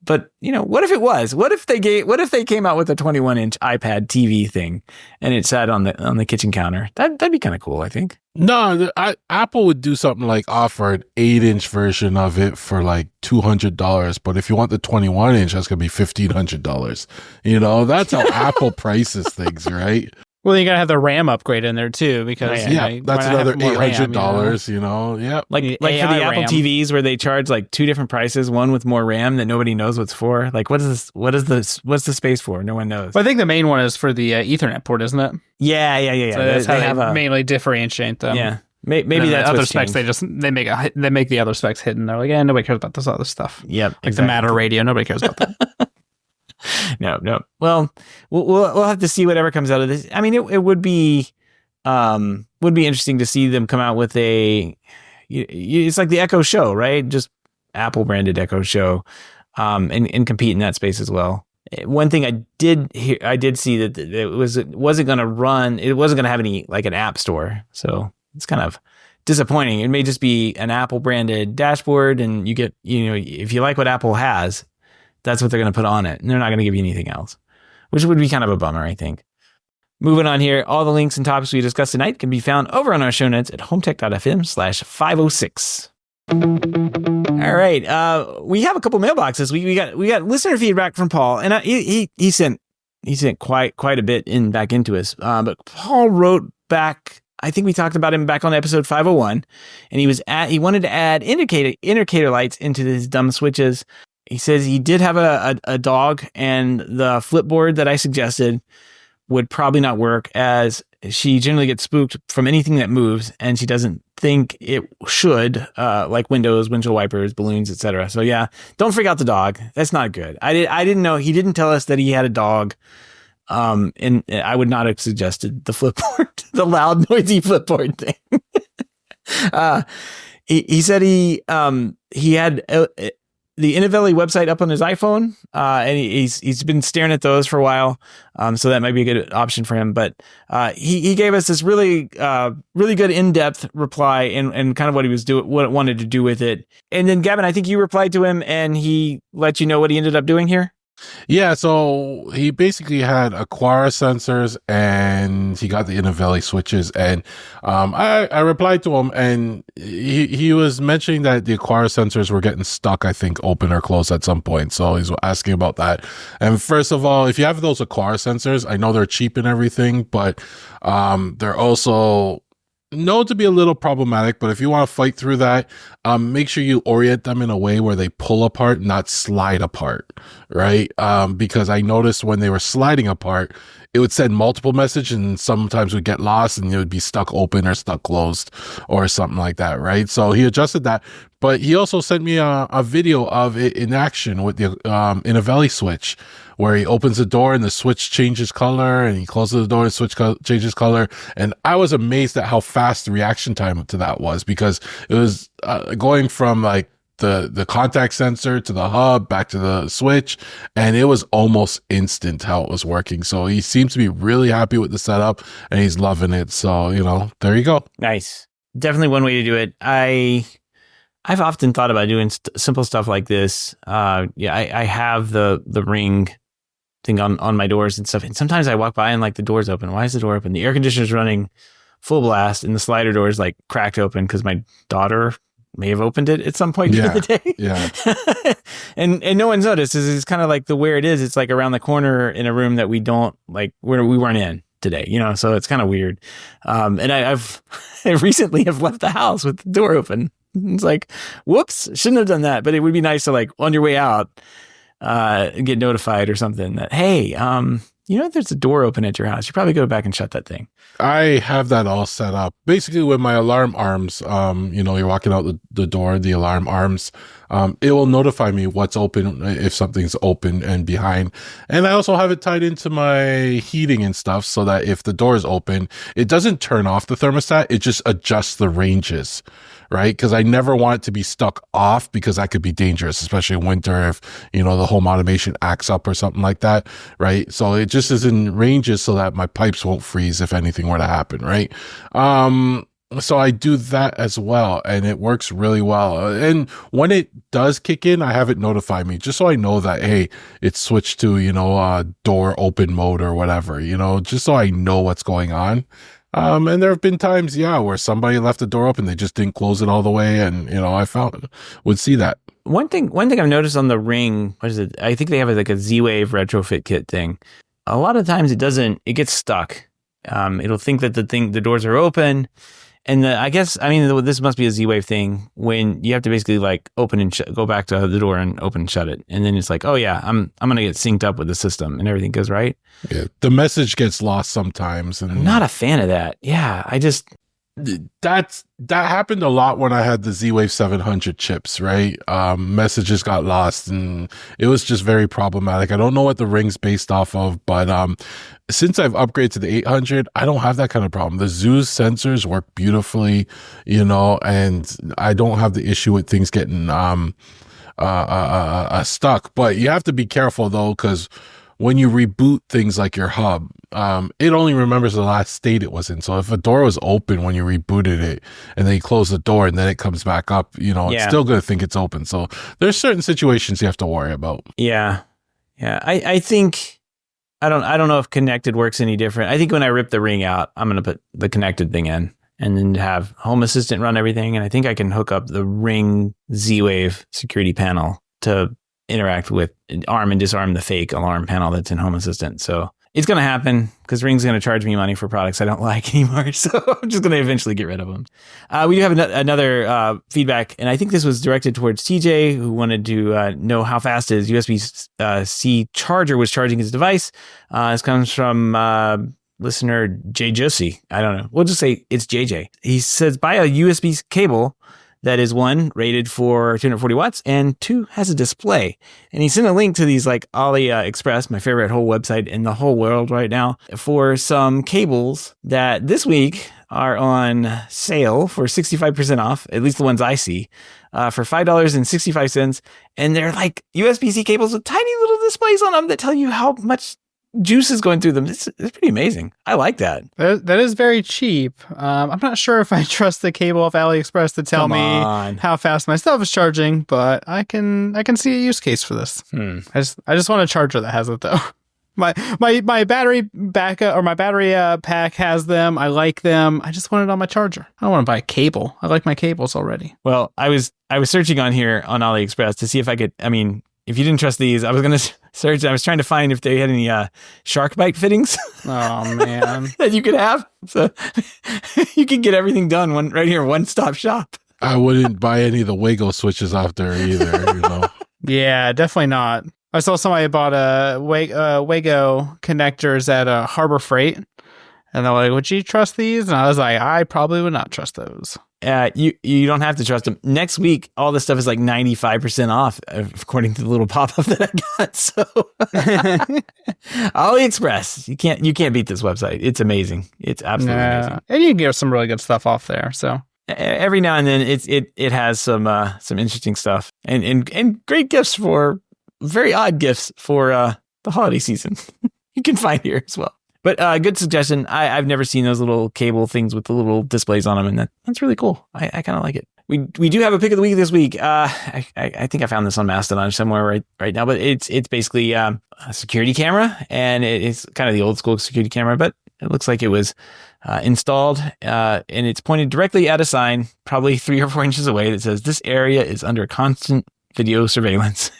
[SPEAKER 1] But, what if it was? What if they came out with a 21-inch iPad TV thing and it sat on the kitchen counter? That'd be kind of cool, I think.
[SPEAKER 3] No, Apple would do something like offer an 8-inch version of it for like $200. But if you want the 21-inch, that's going to be $1,500. That's how Apple prices things, right?
[SPEAKER 2] Well, you got to have the RAM upgrade in there too, because
[SPEAKER 3] that's another $800. Yeah,
[SPEAKER 1] like for the
[SPEAKER 2] RAM.
[SPEAKER 1] Apple TVs where they charge like two different prices, one with more RAM that nobody knows what's for. Like, what's the space for? No one knows.
[SPEAKER 2] Well, I think the main one is for the Ethernet port, isn't it?
[SPEAKER 1] Yeah.
[SPEAKER 2] So that's how they mainly differentiate them.
[SPEAKER 1] Yeah, maybe that's
[SPEAKER 2] other
[SPEAKER 1] what's
[SPEAKER 2] specs.
[SPEAKER 1] changed.
[SPEAKER 2] They make the other specs hidden. They're like, nobody cares about this other stuff.
[SPEAKER 1] Yep,
[SPEAKER 2] like exactly. The Matter radio, nobody cares about that.
[SPEAKER 1] No. Well, we'll have to see whatever comes out of this. I mean, it would be interesting to see them come out with it's like the Echo Show, right? Just Apple branded Echo Show, and compete in that space as well. One thing I did see that it wasn't going to run. It wasn't going to have any like an app store. So it's kind of disappointing. It may just be an Apple branded dashboard, and you get, if you like what Apple has, that's what they're going to put on it, and they're not going to give you anything else, which would be kind of a bummer, I think. Moving on here, all the links and topics we discussed tonight can be found over on our show notes at HomeTech.fm/506. All right, we have a couple mailboxes. We got listener feedback from Paul, and he sent quite a bit back into us. But Paul wrote back. I think we talked about him back on episode 501, and he wanted to add indicator lights into his dumb switches. He says he did have a dog, and the flipboard that I suggested would probably not work, as she generally gets spooked from anything that moves, and she doesn't think it should, like windows, windshield wipers, balloons, etc. So yeah, don't freak out the dog. That's not good. I didn't know. He didn't tell us that he had a dog. And I would not have suggested the flipboard, the loud, noisy flipboard thing. He said he had the Innovelli website up on his iPhone, and he's been staring at those for a while. So that might be a good option for him. But he gave us this really good in-depth reply and kind of what he was doing, what it wanted to do with it. And then Gavin, I think you replied to him, and he let you know what he ended up doing here.
[SPEAKER 3] Yeah, so he basically had Aquara sensors, and he got the Innovelli switches, and I replied to him, and he was mentioning that the Aquara sensors were getting stuck, I think, open or closed at some point. So he's asking about that. And first of all, if you have those Aquara sensors, I know they're cheap and everything, but they're also known to be a little problematic. But if you want to fight through that, make sure you orient them in a way where they pull apart, not slide apart, right? Because I noticed when they were sliding apart, it would send multiple messages, and sometimes would get lost, and it would be stuck open or stuck closed or something like that, right? So he adjusted that. But he also sent me a video of it in action with the Innovelli switch, where he opens the door and the switch changes color, and he closes the door and the switch changes color. And I was amazed at how fast the reaction time to that was, because it was going from like the contact sensor to the hub back to the switch, and it was almost instant how it was working. So he seems to be really happy with the setup, and he's loving it. So, there you go.
[SPEAKER 1] Nice. Definitely one way to do it. I've often thought about doing simple stuff like this. I have the ring thing on my doors and stuff. And sometimes I walk by and like the door's open. Why is the door open? The air conditioner's running full blast, and the slider door is like cracked open because my daughter may have opened it at some point during the day.
[SPEAKER 3] Yeah.
[SPEAKER 1] and no one's noticed. It's kind of like where it is. It's like around the corner in a room that we don't like, where we weren't in today, so it's kind of weird. And I recently have left the house with the door open. It's like, whoops, shouldn't have done that. But it would be nice to, like, on your way out, get notified or something that, hey, there's a door open at your house. You probably go back and shut that thing.
[SPEAKER 3] I have that all set up. Basically, with my alarm arms, you're walking out the door, the alarm arms, it will notify me what's open if something's open and behind. And I also have it tied into my heating and stuff, so that if the door is open, it doesn't turn off the thermostat. It just adjusts the ranges, right? Because I never want it to be stuck off, because that could be dangerous, especially in winter if, the home automation acts up or something like that, right? So it just is in ranges so that my pipes won't freeze if anything were to happen, right? So I do that as well, and it works really well. And when it does kick in, I have it notify me, just so I know that, hey, it's switched to, door open mode or whatever, just so I know what's going on. And there have been times, where somebody left the door open, they just didn't close it all the way, and I would see that.
[SPEAKER 1] One thing I've noticed on the Ring, what is it? I think they have like a Z-Wave retrofit kit thing. A lot of times it gets stuck. It'll think that the doors are open, and this must be a Z-Wave thing, when you have to basically like open and go back to the door and open and shut it, and then it's like, oh yeah, I'm gonna get synced up with the system and everything goes right.
[SPEAKER 3] Yeah, the message gets lost sometimes, and
[SPEAKER 1] I'm not a fan of that. Yeah,
[SPEAKER 3] that happened a lot when I had the Z-Wave 700 chips, right? Messages got lost, and it was just very problematic. I don't know what the Ring's based off of, but since I've upgraded to the 800, I don't have that kind of problem. The Zeus sensors work beautifully, and I don't have the issue with things getting stuck. But you have to be careful though, because when you reboot things like your hub, it only remembers the last state it was in. So if a door was open when you rebooted it and then you close the door and then it comes back up, it's still going to think it's open. So there's certain situations you have to worry about.
[SPEAKER 1] Yeah. Yeah. I think, I don't know if connected works any different. I think when I rip the Ring out, I'm going to put the connected thing in and then have Home Assistant run everything. And I think I can hook up the Ring Z-Wave security panel to interact with arm and disarm the fake alarm panel that's in Home Assistant. So it's going to happen because Ring's going to charge me money for products I don't like anymore. So I'm just going to eventually get rid of them. We do have another feedback, and I think this was directed towards TJ, who wanted to know how fast his USB-C charger was charging his device. This comes from listener Jay Josie. I don't know. We'll just say it's JJ. He says, buy a USB cable that is 1, rated for 240 watts, and 2, has a display. And he sent a link to these like AliExpress, my favorite whole website in the whole world right now, for some cables that this week are on sale for 65% off, at least the ones I see, for $5.65. And they're like USB-C cables with tiny little displays on them that tell you how much juice is going through them. It's pretty amazing. I like that.
[SPEAKER 2] That is very cheap. I'm not sure if I trust the cable off AliExpress to tell me how fast my stuff is charging, but I can see a use case for this. I just want a charger that has it though. My battery backup or my battery pack has them. I like them. I just want it on my charger. I don't want to buy a cable. I like my cables already.
[SPEAKER 1] Well, I was searching on here on AliExpress to see if I could. I mean, if you didn't trust these, I was going to search. I was trying to find if they had any shark bite fittings.
[SPEAKER 2] Oh man,
[SPEAKER 1] that you could have. So you could get everything done right here, one-stop shop.
[SPEAKER 3] I wouldn't buy any of the Wago switches out there either.
[SPEAKER 2] Yeah, definitely not. I saw somebody bought a Wago connectors at Harbor Freight, and they're like, "Would you trust these?" And I was like, "I probably would not trust those."
[SPEAKER 1] You don't have to trust them. Next week, all this stuff is like 95% off, according to the little pop-up that I got. So AliExpress, you can't beat this website. It's amazing. It's absolutely amazing.
[SPEAKER 2] And you can get some really good stuff off there. So
[SPEAKER 1] every now and then, it has some interesting stuff and great gifts for very odd gifts for the holiday season. You can find here as well. But good suggestion. I've never seen those little cable things with the little displays on them, and that's really cool. I kind of like it. We do have a pick of the week this week. I think I found this on Mastodon somewhere right now, but it's basically a security camera, and it's kind of the old school security camera, but it looks like it was installed, and it's pointed directly at a sign, probably 3 or 4 inches away, that says, "This area is under constant video surveillance."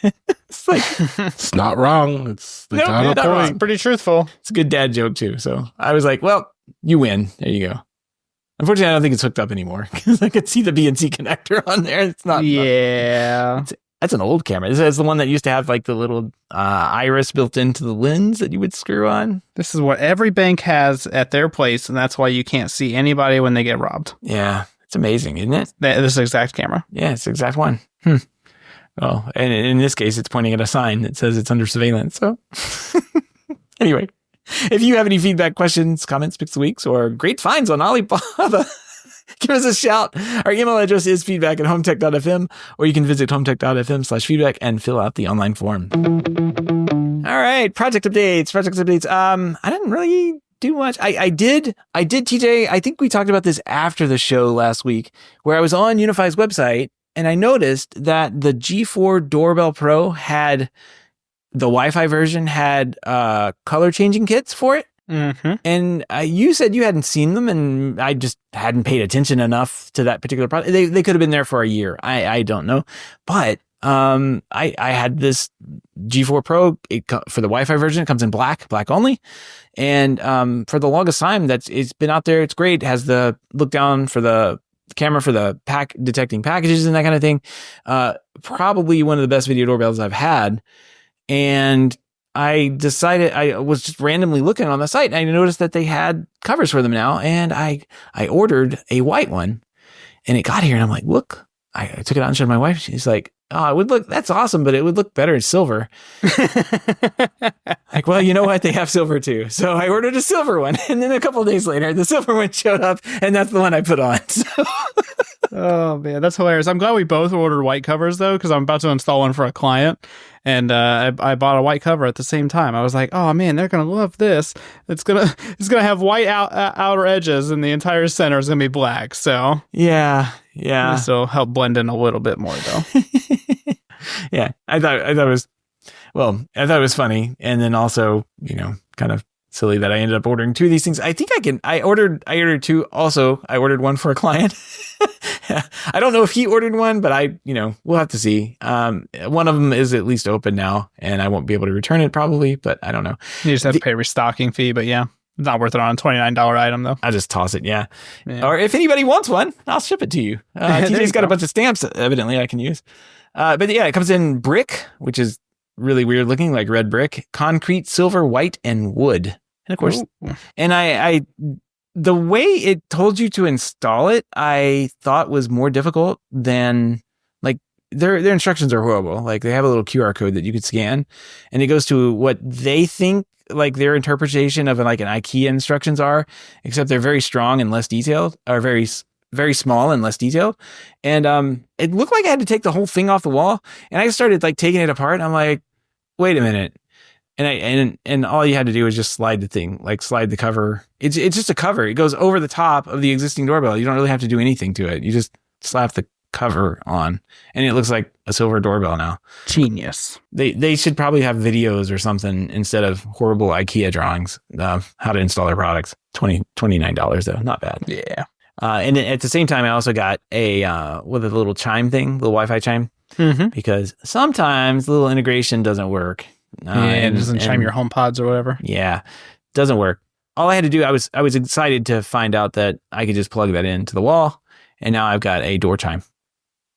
[SPEAKER 1] It's like,
[SPEAKER 3] it's not wrong. It's the point.
[SPEAKER 2] It's pretty truthful.
[SPEAKER 1] It's a good dad joke too. So I was like, well, you win. There you go. Unfortunately, I don't think it's hooked up anymore because I could see the BNC connector on there. It's not.
[SPEAKER 2] Yeah.
[SPEAKER 1] That's an old camera. This is the one that used to have like the little iris built into the lens that you would screw on.
[SPEAKER 2] This is what every bank has at their place, and that's why you can't see anybody when they get robbed.
[SPEAKER 1] Yeah. It's amazing, isn't it?
[SPEAKER 2] This exact camera.
[SPEAKER 1] Yeah, it's the exact one. Well, and in this case, it's pointing at a sign that says it's under surveillance. So anyway, if you have any feedback, questions, comments, picks of the weeks, or great finds on Alibaba, give us a shout. Our email address is feedback@HomeTech.fm, or you can visit HomeTech.fm/feedback and fill out the online form. All right, project updates. I didn't really do much. I did, TJ. I think we talked about this after the show last week, where I was on Unify's website, and I noticed that the G4 Doorbell Pro had the Wi-Fi version had color changing kits for it.
[SPEAKER 2] Mm-hmm.
[SPEAKER 1] And you said you hadn't seen them, and I just hadn't paid attention enough to that particular product. They could have been there for a year. I don't know. But I had this G4 Pro for the Wi-Fi version. It comes in black only. And for the longest time, it's been out there. It's great. It has the look down for the camera for the detecting packages and that kind of thing. Probably one of the best video doorbells I've had. And I decided, I was just randomly looking on the site, and I noticed that they had covers for them now. And I ordered a white one, and it got here, and I'm like, look, I took it out and showed my wife. She's like, oh, it would look, that's awesome, but it would look better in silver. Like, well, you know what? They have silver too. So I ordered a silver one. And then a couple of days later, the silver one showed up, and that's the one I put on. So
[SPEAKER 2] Oh man, that's hilarious. I'm glad we both ordered white covers though, because I'm about to install one for a client, and I bought a white cover at the same time. I was like, oh man, they're gonna love this. It's gonna have white outer edges, and the entire center is gonna be black. So
[SPEAKER 1] yeah.
[SPEAKER 2] this will help blend in a little bit more though.
[SPEAKER 1] Yeah, I thought it was funny, and then also, kind of silly that I ended up ordering 2 of these things. I think I ordered 2. Also, I ordered one for a client. I don't know if he ordered one, but we'll have to see. One of them is at least open now, and I won't be able to return it probably, but I don't know.
[SPEAKER 2] You just have to pay a restocking fee, but yeah, it's not worth it on a $29 item though.
[SPEAKER 1] I'll just toss it. Yeah. Or if anybody wants one, I'll ship it to you. TJ's got a bunch of stamps evidently I can use. But yeah, it comes in brick, which is really weird looking, like red brick, concrete, silver, white, and wood. And of course, and I the way it told you to install it, I thought was more difficult than, like, their instructions are horrible. Like, they have a little QR code that you could scan, and it goes to what they think, like, their interpretation of an IKEA instructions are, except they're very strong and less detailed, or very, very small and less detailed. And it looked like I had to take the whole thing off the wall, and I started like taking it apart, and I'm like, wait a minute. And all you had to do was just slide the thing, like slide the cover. It's just a cover. It goes over the top of the existing doorbell. You don't really have to do anything to it. You just slap the cover on, and it looks like a silver doorbell now.
[SPEAKER 2] Genius.
[SPEAKER 1] They should probably have videos or something instead of horrible IKEA drawings of how to install their products. $29 though, not bad.
[SPEAKER 2] Yeah.
[SPEAKER 1] And at the same time, I also got a with a little chime thing, little Wi-Fi chime, because sometimes the little integration doesn't work.
[SPEAKER 2] It doesn't chime your HomePods or whatever.
[SPEAKER 1] Yeah, doesn't work. All I had to do, I was excited to find out that I could just plug that into the wall, and now I've got a door chime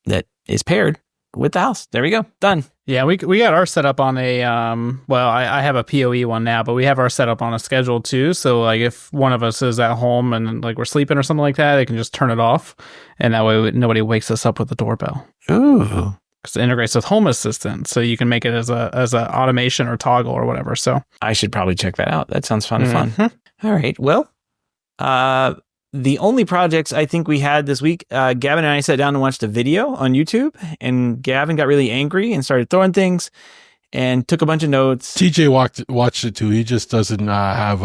[SPEAKER 1] that is paired with the house. There we go, done.
[SPEAKER 2] Yeah, we got our set up on a I have a PoE one now, but we have our set up on a schedule too. So like if one of us is at home and like we're sleeping or something like that, they can just turn it off, and that way nobody wakes us up with the doorbell.
[SPEAKER 1] Ooh.
[SPEAKER 2] Because it integrates with Home Assistant, so you can make it as a automation or toggle or whatever. So
[SPEAKER 1] I should probably check that out. That sounds fun. All right. Well, the only projects I think we had this week, Gavin and I sat down and watched a video on YouTube, and Gavin got really angry and started throwing things and took a bunch of notes.
[SPEAKER 3] TJ watched it too. He just doesn't have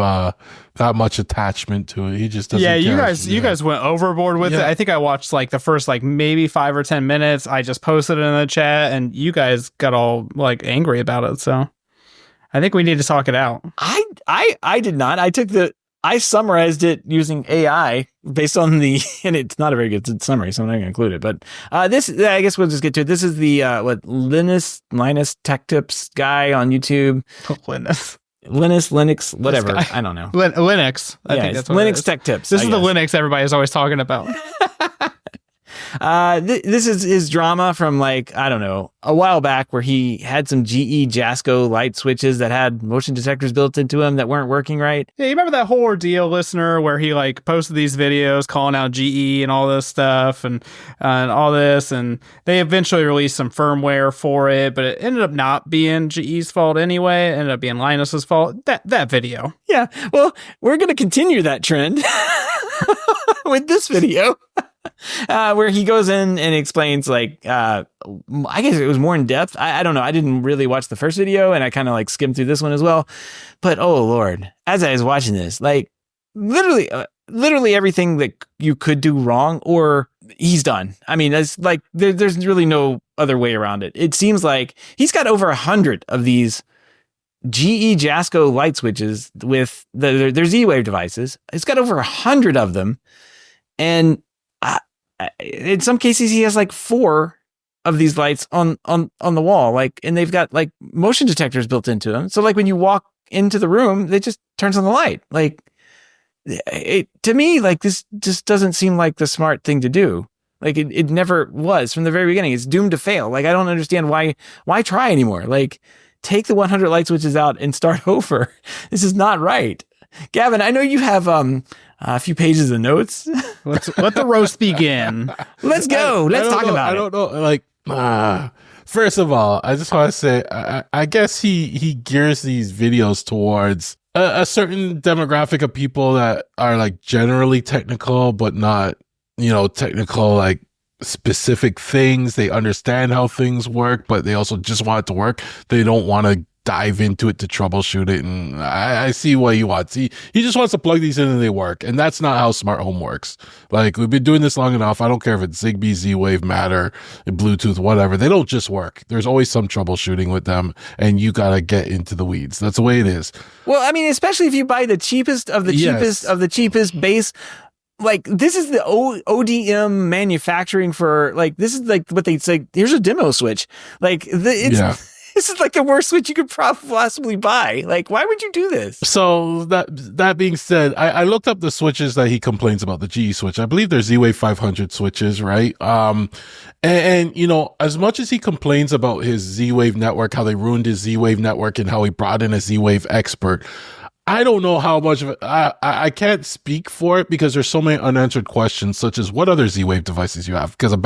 [SPEAKER 3] that much attachment to it. He just doesn't.
[SPEAKER 2] Yeah, you guys went overboard with it. I think I watched like the first like maybe 5 or 10 minutes. I just posted it in the chat, and you guys got all like angry about it. So I think we need to talk it out.
[SPEAKER 1] I did not. I summarized it using AI based on and it's not a very good summary, so I'm not going to include it. But this, I guess we'll just get to it. This is the Linus Tech Tips guy on YouTube. Linux, whatever. I don't know.
[SPEAKER 2] Linux. I think that's what
[SPEAKER 1] Linux Tech Tips.
[SPEAKER 2] This is the Linux everybody's always talking about.
[SPEAKER 1] This is his drama from, like, I don't know, a while back, where he had some GE Jasco light switches that had motion detectors built into them that weren't working right.
[SPEAKER 2] Yeah, you remember that whole ordeal, listener, where he like posted these videos calling out GE and all this stuff and all this, and they eventually released some firmware for it, but it ended up not being GE's fault anyway. It ended up being Linus's fault. That video. Yeah,
[SPEAKER 1] well, we're going to continue that trend with this video. Where he goes in and explains, like, I guess it was more in depth. I don't know. I didn't really watch the first video, and I kind of like skimmed through this one as well. But oh Lord, as I was watching this, like literally everything that you could do wrong, or he's done. I mean, it's like there's really no other way around it. It seems like he's got over 100 of these GE Jasco light switches with their Z-Wave devices. It's got over 100 of them, and in some cases he has like 4 of these lights on the wall, like, and they've got like motion detectors built into them. So like when you walk into the room, it just turns on the light. Like, to me, like, this just doesn't seem like the smart thing to do. Like it never was from the very beginning. It's doomed to fail. Like, I don't understand why try anymore. Like, take the 100 light switches out and start over. This is not right. Gavin, I know you have a few pages of notes.
[SPEAKER 2] Let the roast begin.
[SPEAKER 1] Let's go. Let's talk about it.
[SPEAKER 3] I don't know. Like, first of all, I just want to say, I guess he gears these videos towards a certain demographic of people that are like generally technical, but not, technical like specific things. They understand how things work, but they also just want it to work. They don't want to dive into it to troubleshoot it. And I see what he wants. He just wants to plug these in and they work. And that's not how smart home works. Like, we've been doing this long enough. I don't care if it's Zigbee, Z-Wave, Matter, Bluetooth, whatever. They don't just work. There's always some troubleshooting with them, and you got to get into the weeds. That's the way it is.
[SPEAKER 1] Well, I mean, especially if you buy the cheapest of the cheapest of the cheapest base. Like, this is the ODM manufacturing for, like, this is like what they say. Here's a demo switch. Like, this is like the worst switch you could possibly buy. Like, why would you do this?
[SPEAKER 3] So that being said, I looked up the switches that he complains about, the GE switch. I believe they're Z-Wave 500 switches, right? And you know, as much as he complains about his Z-Wave network, how they ruined his Z-Wave network and how he brought in a Z-Wave expert, I don't know how much of it, I can't speak for it because there's so many unanswered questions, such as what other Z-Wave devices you have. Because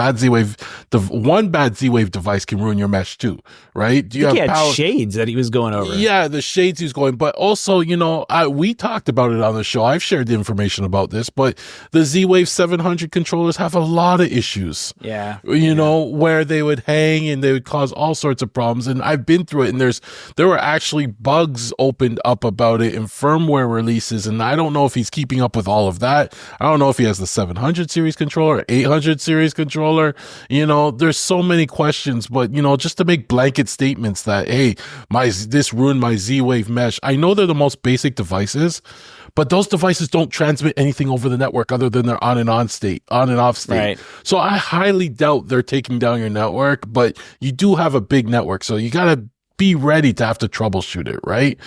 [SPEAKER 3] one bad Z-Wave device can ruin your mesh too, right?
[SPEAKER 1] Do you have power shades that he was going over?
[SPEAKER 3] Yeah, the shades he's going, but also, you know, we talked about it on the show. I've shared the information about this, but the Z-Wave 700 controllers have a lot of issues.
[SPEAKER 1] Yeah.
[SPEAKER 3] You know, where they would hang and they would cause all sorts of problems. And I've been through it, and there were actually bugs opened up about it in firmware releases, and I don't know if he's keeping up with all of that. I don't know if he has the 700 series controller, 800 series controller. You know, there's so many questions, but you know, just to make blanket statements that, hey, this ruined my Z-Wave mesh. I know they're the most basic devices, but those devices don't transmit anything over the network other than their on and off state.
[SPEAKER 1] Right.
[SPEAKER 3] So I highly doubt they're taking down your network, but you do have a big network, so you gotta be ready to have to troubleshoot it, right?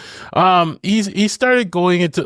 [SPEAKER 3] He started going into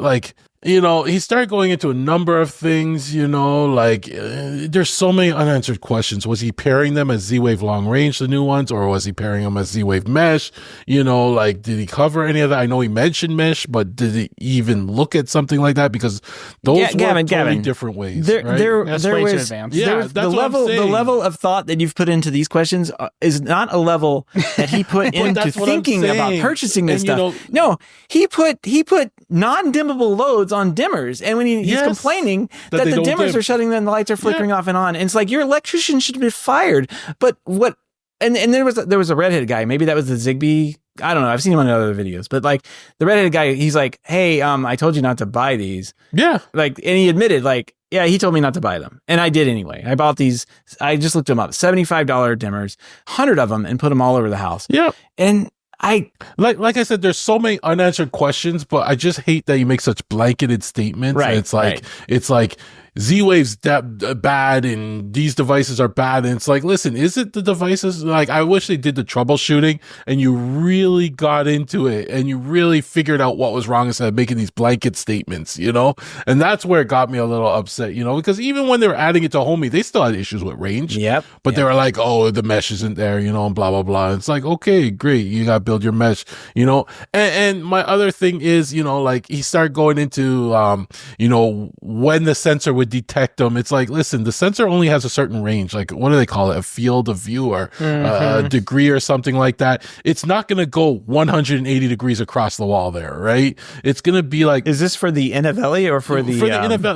[SPEAKER 3] a number of things, you know, like there's so many unanswered questions. Was he pairing them as Z-Wave long range, the new ones, or was he pairing them as Z-Wave mesh? You know, like, did he cover any of that? I know he mentioned mesh, but did he even look at something like that? Because those were totally different ways.
[SPEAKER 1] There was the level of thought that you've put into these questions is not a level that he put into thinking about purchasing this stuff. No, he put non-dimmable loads on dimmers, and when he's complaining that the dimmers are shutting, then the lights are flickering off and on, and it's like, your electrician should be fired. But what? And there was a redheaded guy. Maybe that was the Zigbee. I don't know. I've seen him on other videos, but like the redheaded guy, he's like, hey, I told you not to buy these.
[SPEAKER 3] Yeah.
[SPEAKER 1] Like, and he admitted, like, yeah, he told me not to buy them, and I did anyway. I bought these. I just looked them up. $75 dimmers, 100 of them, and put them all over the house.
[SPEAKER 3] Yeah.
[SPEAKER 1] And
[SPEAKER 3] like I said, there's so many unanswered questions, but I just hate that you make such blanketed statements.
[SPEAKER 1] Right.
[SPEAKER 3] It's like Z-Wave's bad and these devices are bad. And it's like, listen, is it the devices? Like, I wish they did the troubleshooting and you really got into it and you really figured out what was wrong instead of making these blanket statements, you know? And that's where it got me a little upset, you know, because even when they were adding it to Homey, they still had issues with range.
[SPEAKER 1] Yep.
[SPEAKER 3] But they were like, oh, the mesh isn't there, you know, and blah, blah, blah. It's like, okay, great. You got to build your mesh, you know? And my other thing is, you know, like, he started going into, you know, when the sensor would detect them. It's like, listen, the sensor only has a certain range. Like, what do they call it? A field of view or a degree or something like that. It's not going to go 180 degrees across the wall there, right? It's going to be like,
[SPEAKER 1] is this for the NFLE or for the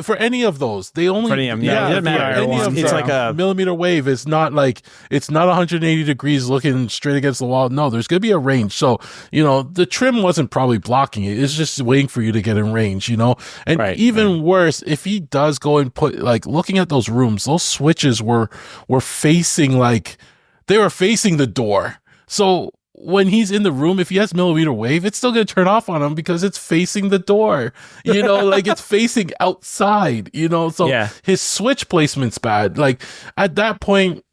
[SPEAKER 3] for any of those? They only,
[SPEAKER 1] it doesn't matter.
[SPEAKER 3] It's like a millimeter wave. It's not 180 degrees looking straight against the wall. No, there's going to be a range. So, you know, the trim wasn't probably blocking it. It's just waiting for you to get in range, you know? And even worse, if he does go and put, like, looking at those rooms, those switches were facing, like, they were facing the door. So when he's in the room, if he has millimeter wave, it's still going to turn off on him because it's facing the door, you know, like it's facing outside, you know? So his switch placement's bad. Like, at that point,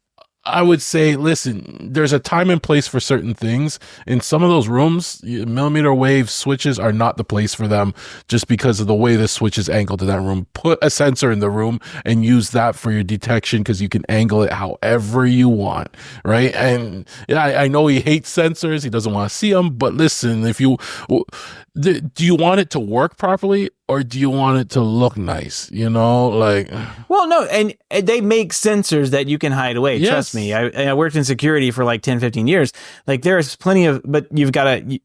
[SPEAKER 3] I would say, listen, there's a time and place for certain things. In some of those rooms, millimeter wave switches are not the place for them just because of the way the switch is angled in that room. Put a sensor in the room and use that for your detection because you can angle it however you want, right? And I know he hates sensors. He doesn't want to see them. But listen, do you want it to work properly or do you want it to look nice? You know, like,
[SPEAKER 1] well, no. And they make sensors that you can hide away. Yes. Trust me. I worked in security for like 10, 15 years. Like, there's plenty of, but you've got to,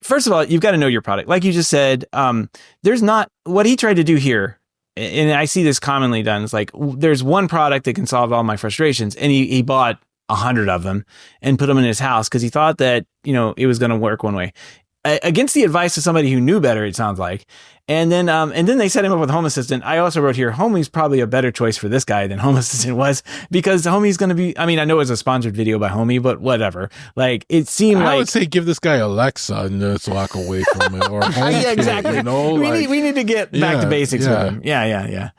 [SPEAKER 1] first of all, you've got to know your product. Like you just said, there's not, what he tried to do here and I see this commonly done. It's like, there's one product that can solve all my frustrations. And he bought 100 of them and put them in his house because he thought that, it was going to work one way. Against the advice of somebody who knew better, it sounds like. And then they set him up with Home Assistant. I also wrote here, Homey's probably a better choice for this guy than Home Assistant was, because Homey's going to be, I know it was a sponsored video by Homey, but whatever. Like, it seemed
[SPEAKER 3] I would say give this guy Alexa and just walk away from it, or HomeKit,
[SPEAKER 1] yeah, exactly. We need to get back to basics with him. Yeah.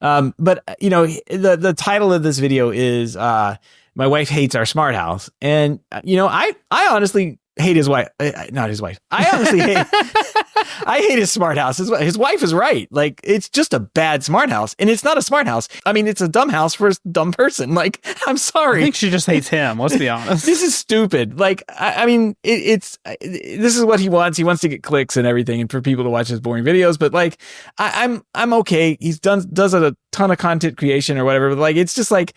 [SPEAKER 1] But the title of this video is, my wife hates our smart house. And, I honestly hate his wife, not his wife. I honestly I hate his smart house. His wife is right. Like, it's just a bad smart house, and it's not a smart house. It's a dumb house for a dumb person. Like, I'm sorry.
[SPEAKER 2] I think she just hates him. Let's be honest.
[SPEAKER 1] This is stupid. Like, this is what he wants. He wants to get clicks and everything, and for people to watch his boring videos. But like, I'm okay. He's does a ton of content creation or whatever. But like, it's just like,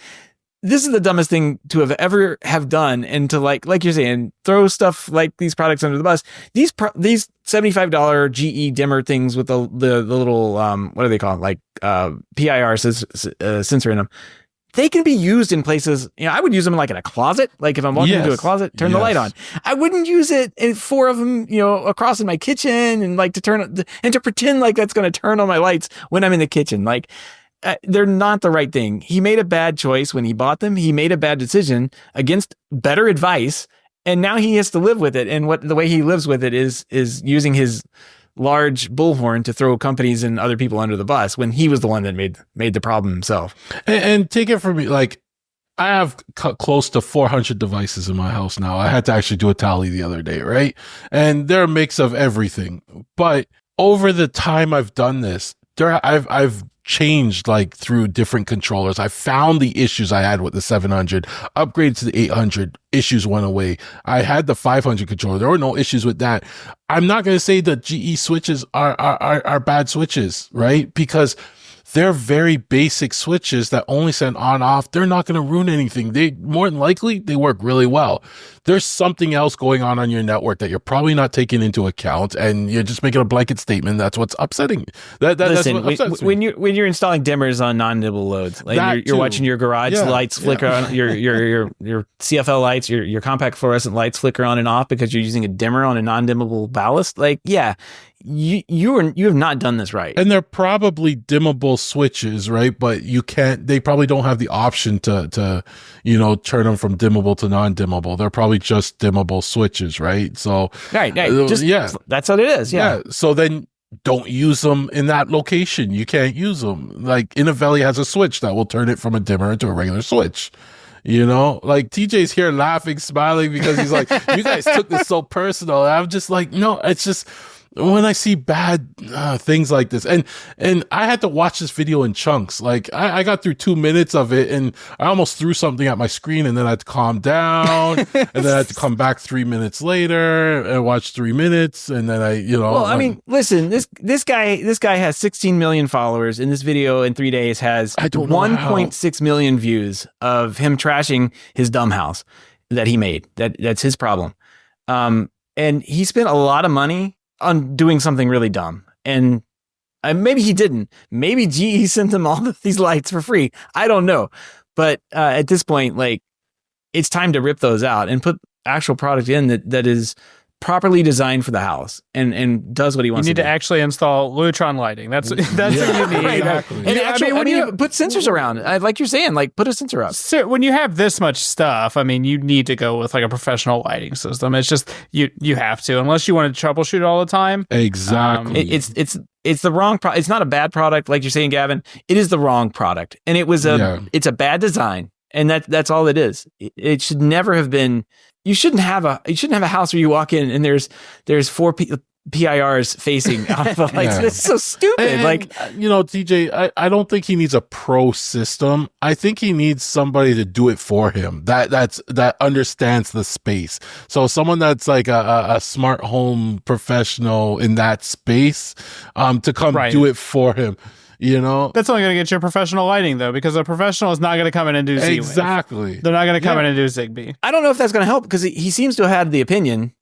[SPEAKER 1] this is the dumbest thing to have done, and to like you're saying, throw stuff like these products under the bus. These $75 GE dimmer things with the little what do they call it? Like PIR sensor in them. They can be used in places. I would use them like in a closet. Like if I'm walking into a closet, turn the light on. I wouldn't use it in 4 of them, across in my kitchen, and like to pretend like that's going to turn on my lights when I'm in the kitchen. Like, they're not the right thing. He made a bad choice when he bought them. He made a bad decision against better advice, and now he has to live with it. And the way he lives with it is using his large bullhorn to throw companies and other people under the bus, when he was the one that made the problem himself.
[SPEAKER 3] And take it from me, like, I have close to 400 devices in my house now. I had to actually do a tally the other day, right? And they're a mix of everything. But over the time I've done this, I've changed like through different controllers. I found the issues I had with the 700, upgraded to the 800, issues went away. I had the 500 controller. There were no issues with that. I'm not going to say that GE switches are bad switches, right? Because they're very basic switches that only send on off. They're not going to ruin anything. They more than likely, they work really well. There's something else going on your network that you're probably not taking into account, and you're just making a blanket statement. That's what's upsetting.
[SPEAKER 1] Listen,
[SPEAKER 3] that's what upsets me.
[SPEAKER 1] when you're installing dimmers on non-nibble loads, like you're watching your garage lights flicker on, your CFL lights, your compact fluorescent lights flicker on and off because you're using a dimmer on a non-dimmable ballast. Like, you have not done this right.
[SPEAKER 3] And they're probably dimmable switches, right? But they probably don't have the option to turn them from dimmable to non-dimmable. They're probably just dimmable switches, right? So
[SPEAKER 1] right. That's what it is. Yeah.
[SPEAKER 3] So then don't use them in that location. You can't use them. Like, Innovelli has a switch that will turn it from a dimmer into a regular switch. Like, TJ's here laughing, smiling, because he's like, you guys took this so personal. And I'm just like, no, it's just, when I see bad things like this, and I had to watch this video in chunks. Like, I got through 2 minutes of it, and I almost threw something at my screen, and then I had to calm down, and then I had to come back 3 minutes later and watch 3 minutes, and then Well,
[SPEAKER 1] listen, this guy has 16 million followers, and this video in 3 days has 1.6 million views of him trashing his dumb house that he made. That's his problem. And he spent a lot of money on doing something really dumb, and maybe he didn't. Maybe GE sent him all these lights for free. I don't know, but at this point, like, it's time to rip those out and put actual product in that is properly designed for the house and does what he wants.
[SPEAKER 2] You need
[SPEAKER 1] to
[SPEAKER 2] to actually install Lutron lighting. That's what you need.
[SPEAKER 3] Exactly.
[SPEAKER 1] And put sensors around. Like you're saying, like, put a sensor up.
[SPEAKER 2] So when you have this much stuff, you need to go with like a professional lighting system. It's just you have to, unless you want to troubleshoot it all the time.
[SPEAKER 3] Exactly.
[SPEAKER 1] It's the wrong product. It's not a bad product, like you're saying, Gavin. It is the wrong product, and it's a bad design, and that's all it is. It should never have been. You shouldn't have a house where you walk in and there's 4 PIRs facing out of the lights. It's so stupid.
[SPEAKER 3] TJ, I don't think he needs a pro system. I think he needs somebody to do it for him. That understands the space. So someone that's like a smart home professional in that space, to come do it for him.
[SPEAKER 2] That's only going to get you professional lighting, though, because a professional is not going to come in and do Z-Wave.
[SPEAKER 3] Exactly.
[SPEAKER 2] They're not going to come in and do Zigbee.
[SPEAKER 1] I don't know if that's going to help, because he seems to have had the opinion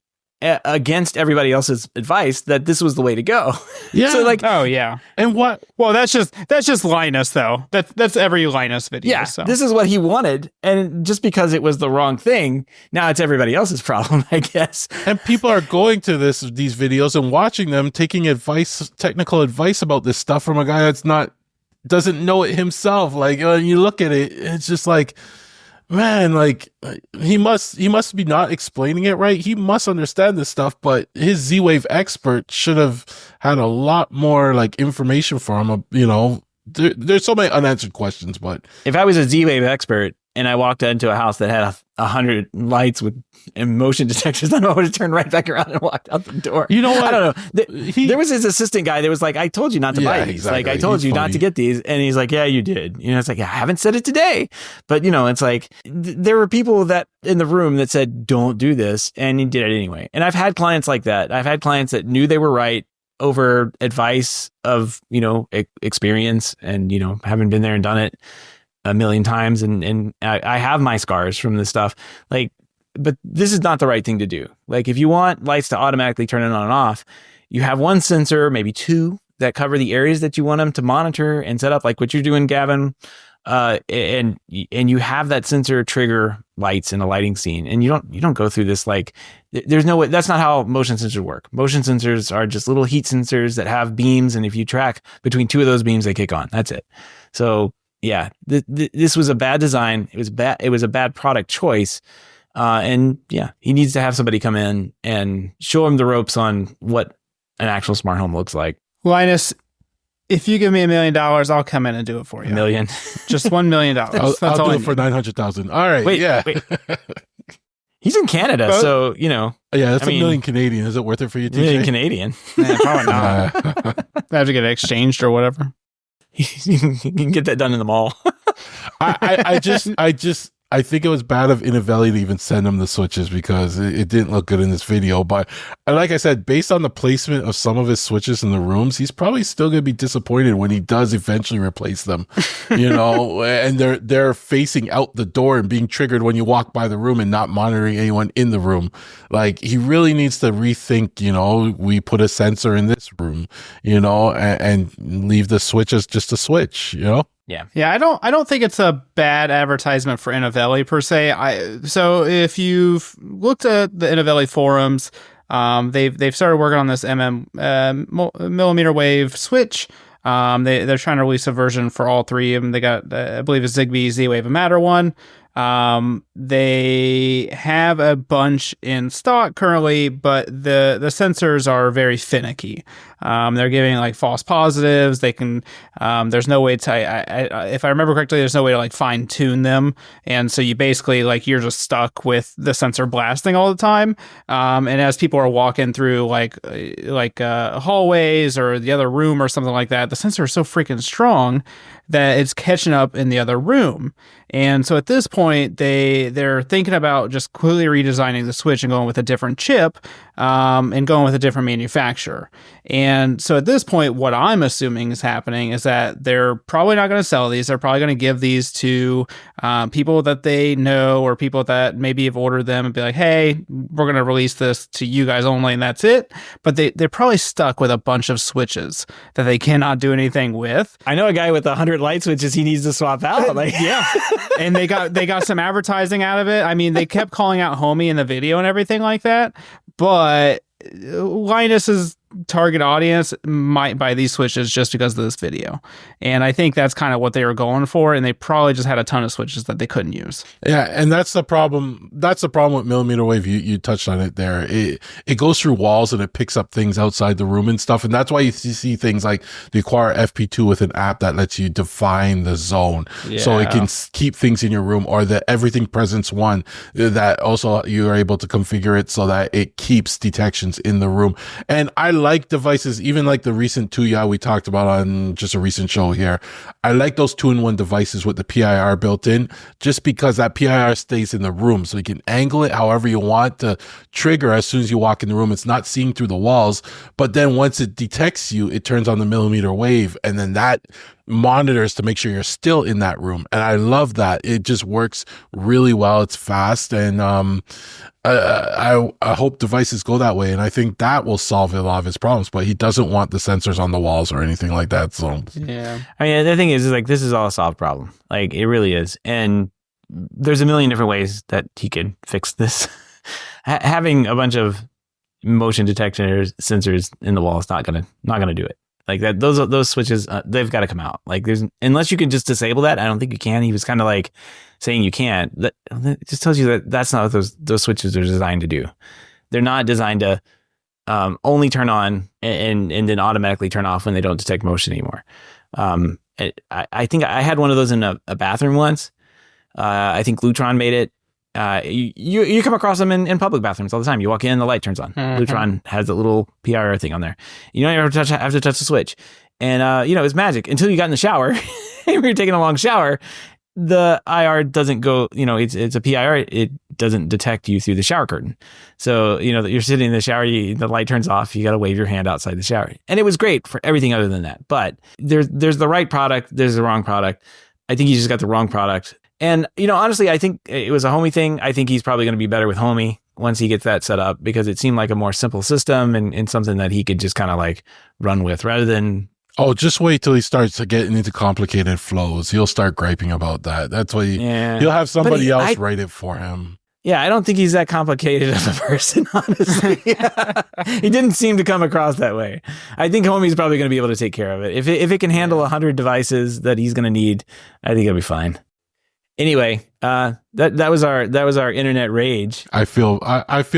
[SPEAKER 1] against everybody else's advice that this was the way to go.
[SPEAKER 3] Yeah.
[SPEAKER 1] So like,
[SPEAKER 2] Oh yeah.
[SPEAKER 3] And what?
[SPEAKER 2] Well, that's just Linus though. That's every Linus video.
[SPEAKER 1] yeah,
[SPEAKER 2] So.
[SPEAKER 1] this is what he wanted. And just because it was the wrong thing, now it's everybody else's problem, I guess.
[SPEAKER 3] And people are going to these videos and watching them, taking technical advice about this stuff from a guy doesn't know it himself. Like, when you look at it, it's just like, man, like he must be not explaining it right. He must understand this stuff, but his Z-Wave expert should have had a lot more like information for him. There's so many unanswered questions, but
[SPEAKER 1] if I was a Z-Wave expert and I walked into a house that had 100 lights with motion detectors, I would have turned right back around and walked out the door.
[SPEAKER 3] You know what?
[SPEAKER 1] I don't know. There was his assistant guy that was like, I told you not to buy these.
[SPEAKER 3] Exactly.
[SPEAKER 1] Like, I told you not to get these. And he's like, yeah, you did. It's like, I haven't said it today. But, it's like, there were people that in the room that said, don't do this. And he did it anyway. And I've had clients like that. I've had clients that knew they were right over advice of, experience and, having been there and done it a million times. And I have my scars from this stuff. Like, but this is not the right thing to do. Like, if you want lights to automatically turn on and off, you have one sensor, maybe two, that cover the areas that you want them to monitor and set up, like what you're doing, Gavin. And you have that sensor trigger lights in a lighting scene, and you don't go through this like there's no way. That's not how motion sensors work. Motion sensors are just little heat sensors that have beams, and if you track between two of those beams, they kick on. That's it. So yeah, this was a bad design. It was bad. It was a bad product choice. And yeah, he needs to have somebody come in and show him the ropes on what an actual smart home looks like.
[SPEAKER 2] Linus, if you give me $1 million, I'll come in and do it for you.
[SPEAKER 1] $1 million.
[SPEAKER 2] Just $1 million.
[SPEAKER 3] I'll do it for 900,000. All right.
[SPEAKER 1] Wait. He's in Canada, so
[SPEAKER 3] Yeah, that's $1 million Canadian. Is it worth it for you, TJ?
[SPEAKER 1] $1 million Canadian.
[SPEAKER 2] Yeah, probably not. I have to get it exchanged or whatever.
[SPEAKER 1] You can get that done in the mall.
[SPEAKER 3] I think it was bad of Innovelli to even send him the switches because it didn't look good in this video. But like I said, based on the placement of some of his switches in the rooms, he's probably still going to be disappointed when he does eventually replace them, and they're facing out the door and being triggered when you walk by the room and not monitoring anyone in the room. Like, he really needs to rethink, we put a sensor in this room, and leave the switch as just a switch,
[SPEAKER 2] Yeah, I don't think it's a bad advertisement for Innovelli per se. So if you've looked at the Innovelli forums, they've started working on this millimeter wave switch. They're trying to release a version for all three of them. They got I believe a Zigbee, Z-Wave, and Matter one. They have a bunch in stock currently, but the sensors are very finicky. They're giving like false positives. They can, there's no way to, if I remember correctly, there's no way to like fine tune them. And so you basically like, you're just stuck with the sensor blasting all the time. And as people are walking through like hallways or the other room or something like that, the sensor is so freaking strong that it's catching up in the other room. And so at this point, they're thinking about just completely redesigning the switch and going with a different chip, and going with a different manufacturer. And so at this point, what I'm assuming is happening is that they're probably not going to sell these. They're probably going to give these to people that they know or people that maybe have ordered them and be like, hey, we're going to release this to you guys only, and that's it. But they're probably stuck with a bunch of switches that they cannot do anything with.
[SPEAKER 1] I know a guy with 100 light switches he needs to swap out. Like,
[SPEAKER 2] yeah. And they got some advertising out of it. I mean, they kept calling out Homey in the video and everything like that. But Linus's target audience might buy these switches just because of this video. And I think that's kind of what they were going for. And they probably just had a ton of switches that they couldn't use.
[SPEAKER 3] Yeah. And that's the problem. That's the problem with millimeter wave. You touched on it there. It goes through walls and it picks up things outside the room and stuff. And that's why you see things like the Acquire FP2 with an app that lets you define the zone. Yeah. So it can keep things in your room, or the Everything Presence one that also you are able to configure it so that it keeps detections in the room. And I like devices, even like the recent Tuya we talked about on just a recent show here. I like those 2-in-1 devices with the PIR built in, just because that PIR stays in the room. So you can angle it however you want to trigger as soon as you walk in the room. It's not seeing through the walls, but then once it detects you, it turns on the millimeter wave. And then that monitors to make sure you're still in that room. And I love that. It just works really well. It's fast. And I hope devices go that way. And I think that will solve a lot of his problems. But he doesn't want the sensors on the walls or anything like that. So,
[SPEAKER 2] yeah.
[SPEAKER 1] I mean, the thing is like, this is all a solved problem. Like, it really is. And there's a million different ways that he could fix this. Having a bunch of motion detectors, sensors in the wall is not gonna do it. Like that, those switches, they've got to come out. Like unless you can just disable that, I don't think you can. He was kind of like saying you can't. That it just tells you that that's not what those switches are designed to do. They're not designed to only turn on and then automatically turn off when they don't detect motion anymore. I think I had one of those in a bathroom once. I think Lutron made it. You come across them in public bathrooms all the time. You walk in, the light turns on. Mm-hmm. Lutron has a little PIR thing on there. You don't ever have to touch the switch. And, it's magic until you got in the shower. If you're taking a long shower, the IR doesn't go, it's a PIR. It doesn't detect you through the shower curtain. So, you're sitting in the shower, the light turns off. You got to wave your hand outside the shower. And it was great for everything other than that. But there's the right product. There's the wrong product. I think you just got the wrong product. And, honestly, I think it was a Homey thing. I think he's probably going to be better with Homey once he gets that set up because it seemed like a more simple system and something that he could just kind of like run with rather than.
[SPEAKER 3] Oh, just wait till he starts to get into complicated flows. He'll start griping about that. That's why he'll have somebody else write it for him.
[SPEAKER 1] Yeah, I don't think he's that complicated of a person, honestly. He didn't seem to come across that way. I think Homey's probably going to be able to take care of it. If it can handle 100 devices that he's going to need, I think it'll be fine. Anyway, that was our internet rage.
[SPEAKER 3] I feel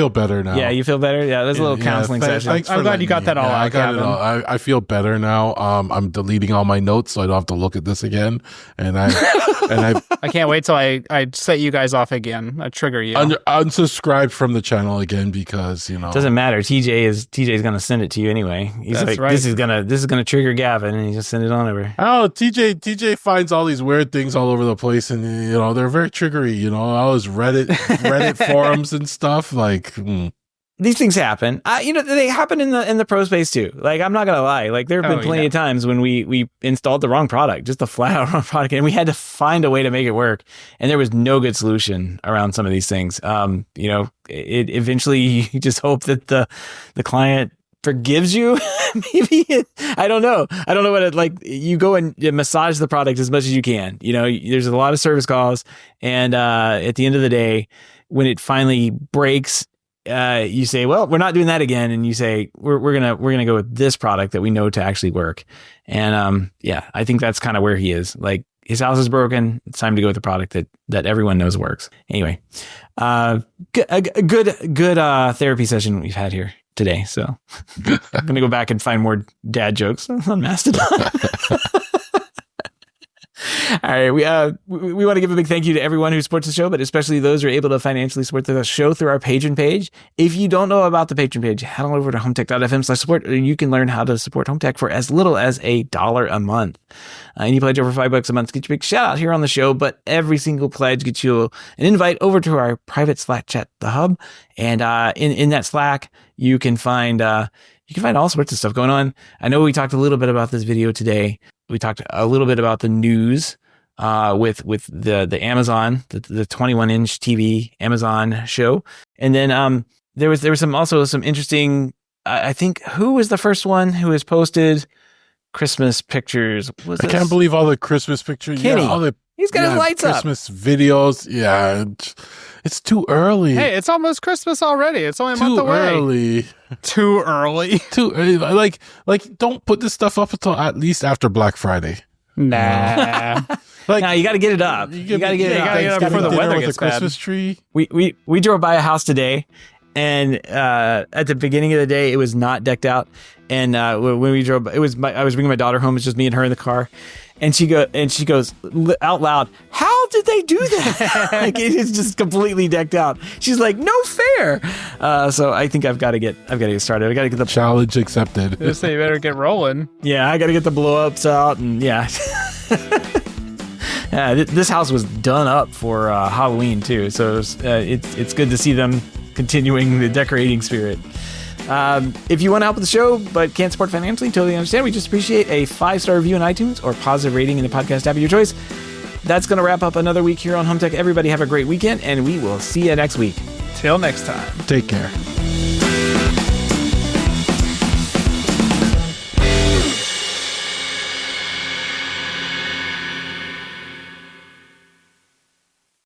[SPEAKER 3] better now.
[SPEAKER 1] Yeah, you feel better? Yeah, that's a little counseling session.
[SPEAKER 2] I'm glad you got that all out.
[SPEAKER 3] I got it all. I feel better now. I'm deleting all my notes so I don't have to look at this again. And I
[SPEAKER 2] can't wait till I set you guys off again. I trigger you.
[SPEAKER 3] Unsubscribe from the channel again because
[SPEAKER 1] it doesn't matter. TJ's gonna send it to you anyway. He's that's like right. This is gonna trigger Gavin, and he just send it on over.
[SPEAKER 3] Oh, TJ finds all these weird things all over the place, and they're very triggery. All those Reddit forums and stuff. Like
[SPEAKER 1] these things happen. They happen in the pro space too. Like I'm not gonna lie. Like there have been plenty of times when we installed the wrong product, just the flat out wrong product, and we had to find a way to make it work. And there was no good solution around some of these things. It eventually you just hope that the client forgives you. Maybe I don't know what it like. You go and massage the product as much as you can. There's a lot of service calls, and at the end of the day, when it finally breaks, you say, "Well, we're not doing that again," and you say, "We're gonna go with this product that we know to actually work." And I think that's kind of where he is. Like his house is broken. It's time to go with the product that everyone knows works. Anyway, good therapy session we've had here today. So I'm going to go back and find more dad jokes on Mastodon. All right. We want to give a big thank you to everyone who supports the show, but especially those who are able to financially support the show through our patron page. If you don't know about the patron page, head on over to HomeTech.fm/support, and you can learn how to support HomeTech for as little as $1 a month. Any pledge over $5 a month gets you a big shout out here on the show, but every single pledge gets you an invite over to our private Slack chat, The Hub. And in that Slack, you can find all sorts of stuff going on. I know we talked a little bit about this video today. We talked a little bit about the news with the Amazon, the 21-inch TV Amazon show. And then there was some interesting, I think, who was the first one who has posted Christmas pictures?
[SPEAKER 3] I can't believe all the Christmas pictures.
[SPEAKER 1] Kenny.
[SPEAKER 3] Yeah,
[SPEAKER 1] he's got his lights
[SPEAKER 3] Christmas videos. Yeah, it's too early.
[SPEAKER 2] Hey, it's almost Christmas already. It's only a month away. Too early.
[SPEAKER 3] Too early. Like, don't put this stuff up until at least after Black Friday.
[SPEAKER 2] Nah.
[SPEAKER 1] No, you got to get it up. You got to get it up
[SPEAKER 2] before the weather gets
[SPEAKER 3] bad. Christmas tree.
[SPEAKER 1] We drove by a house today, and at the beginning of the day, it was not decked out. And when we drove, I was bringing my daughter home. It's just me and her in the car. And she goes out loud, "How did they do that?" Like it is just completely decked out. She's like, "No fair." So I think I've got to get started. I got to get the
[SPEAKER 3] challenge accepted.
[SPEAKER 2] Just say you better get rolling.
[SPEAKER 1] Yeah, I got to get the blow ups out, and yeah. This house was done up for Halloween too, so it's good to see them continuing the decorating spirit. If you want to help with the show but can't support financially, totally understand. We just appreciate a 5-star review on iTunes or positive rating in the podcast app of your choice. That's going to wrap up another week here on HomeTech. Everybody have a great weekend, and we will see you next week.
[SPEAKER 2] Till next time.
[SPEAKER 3] Take care.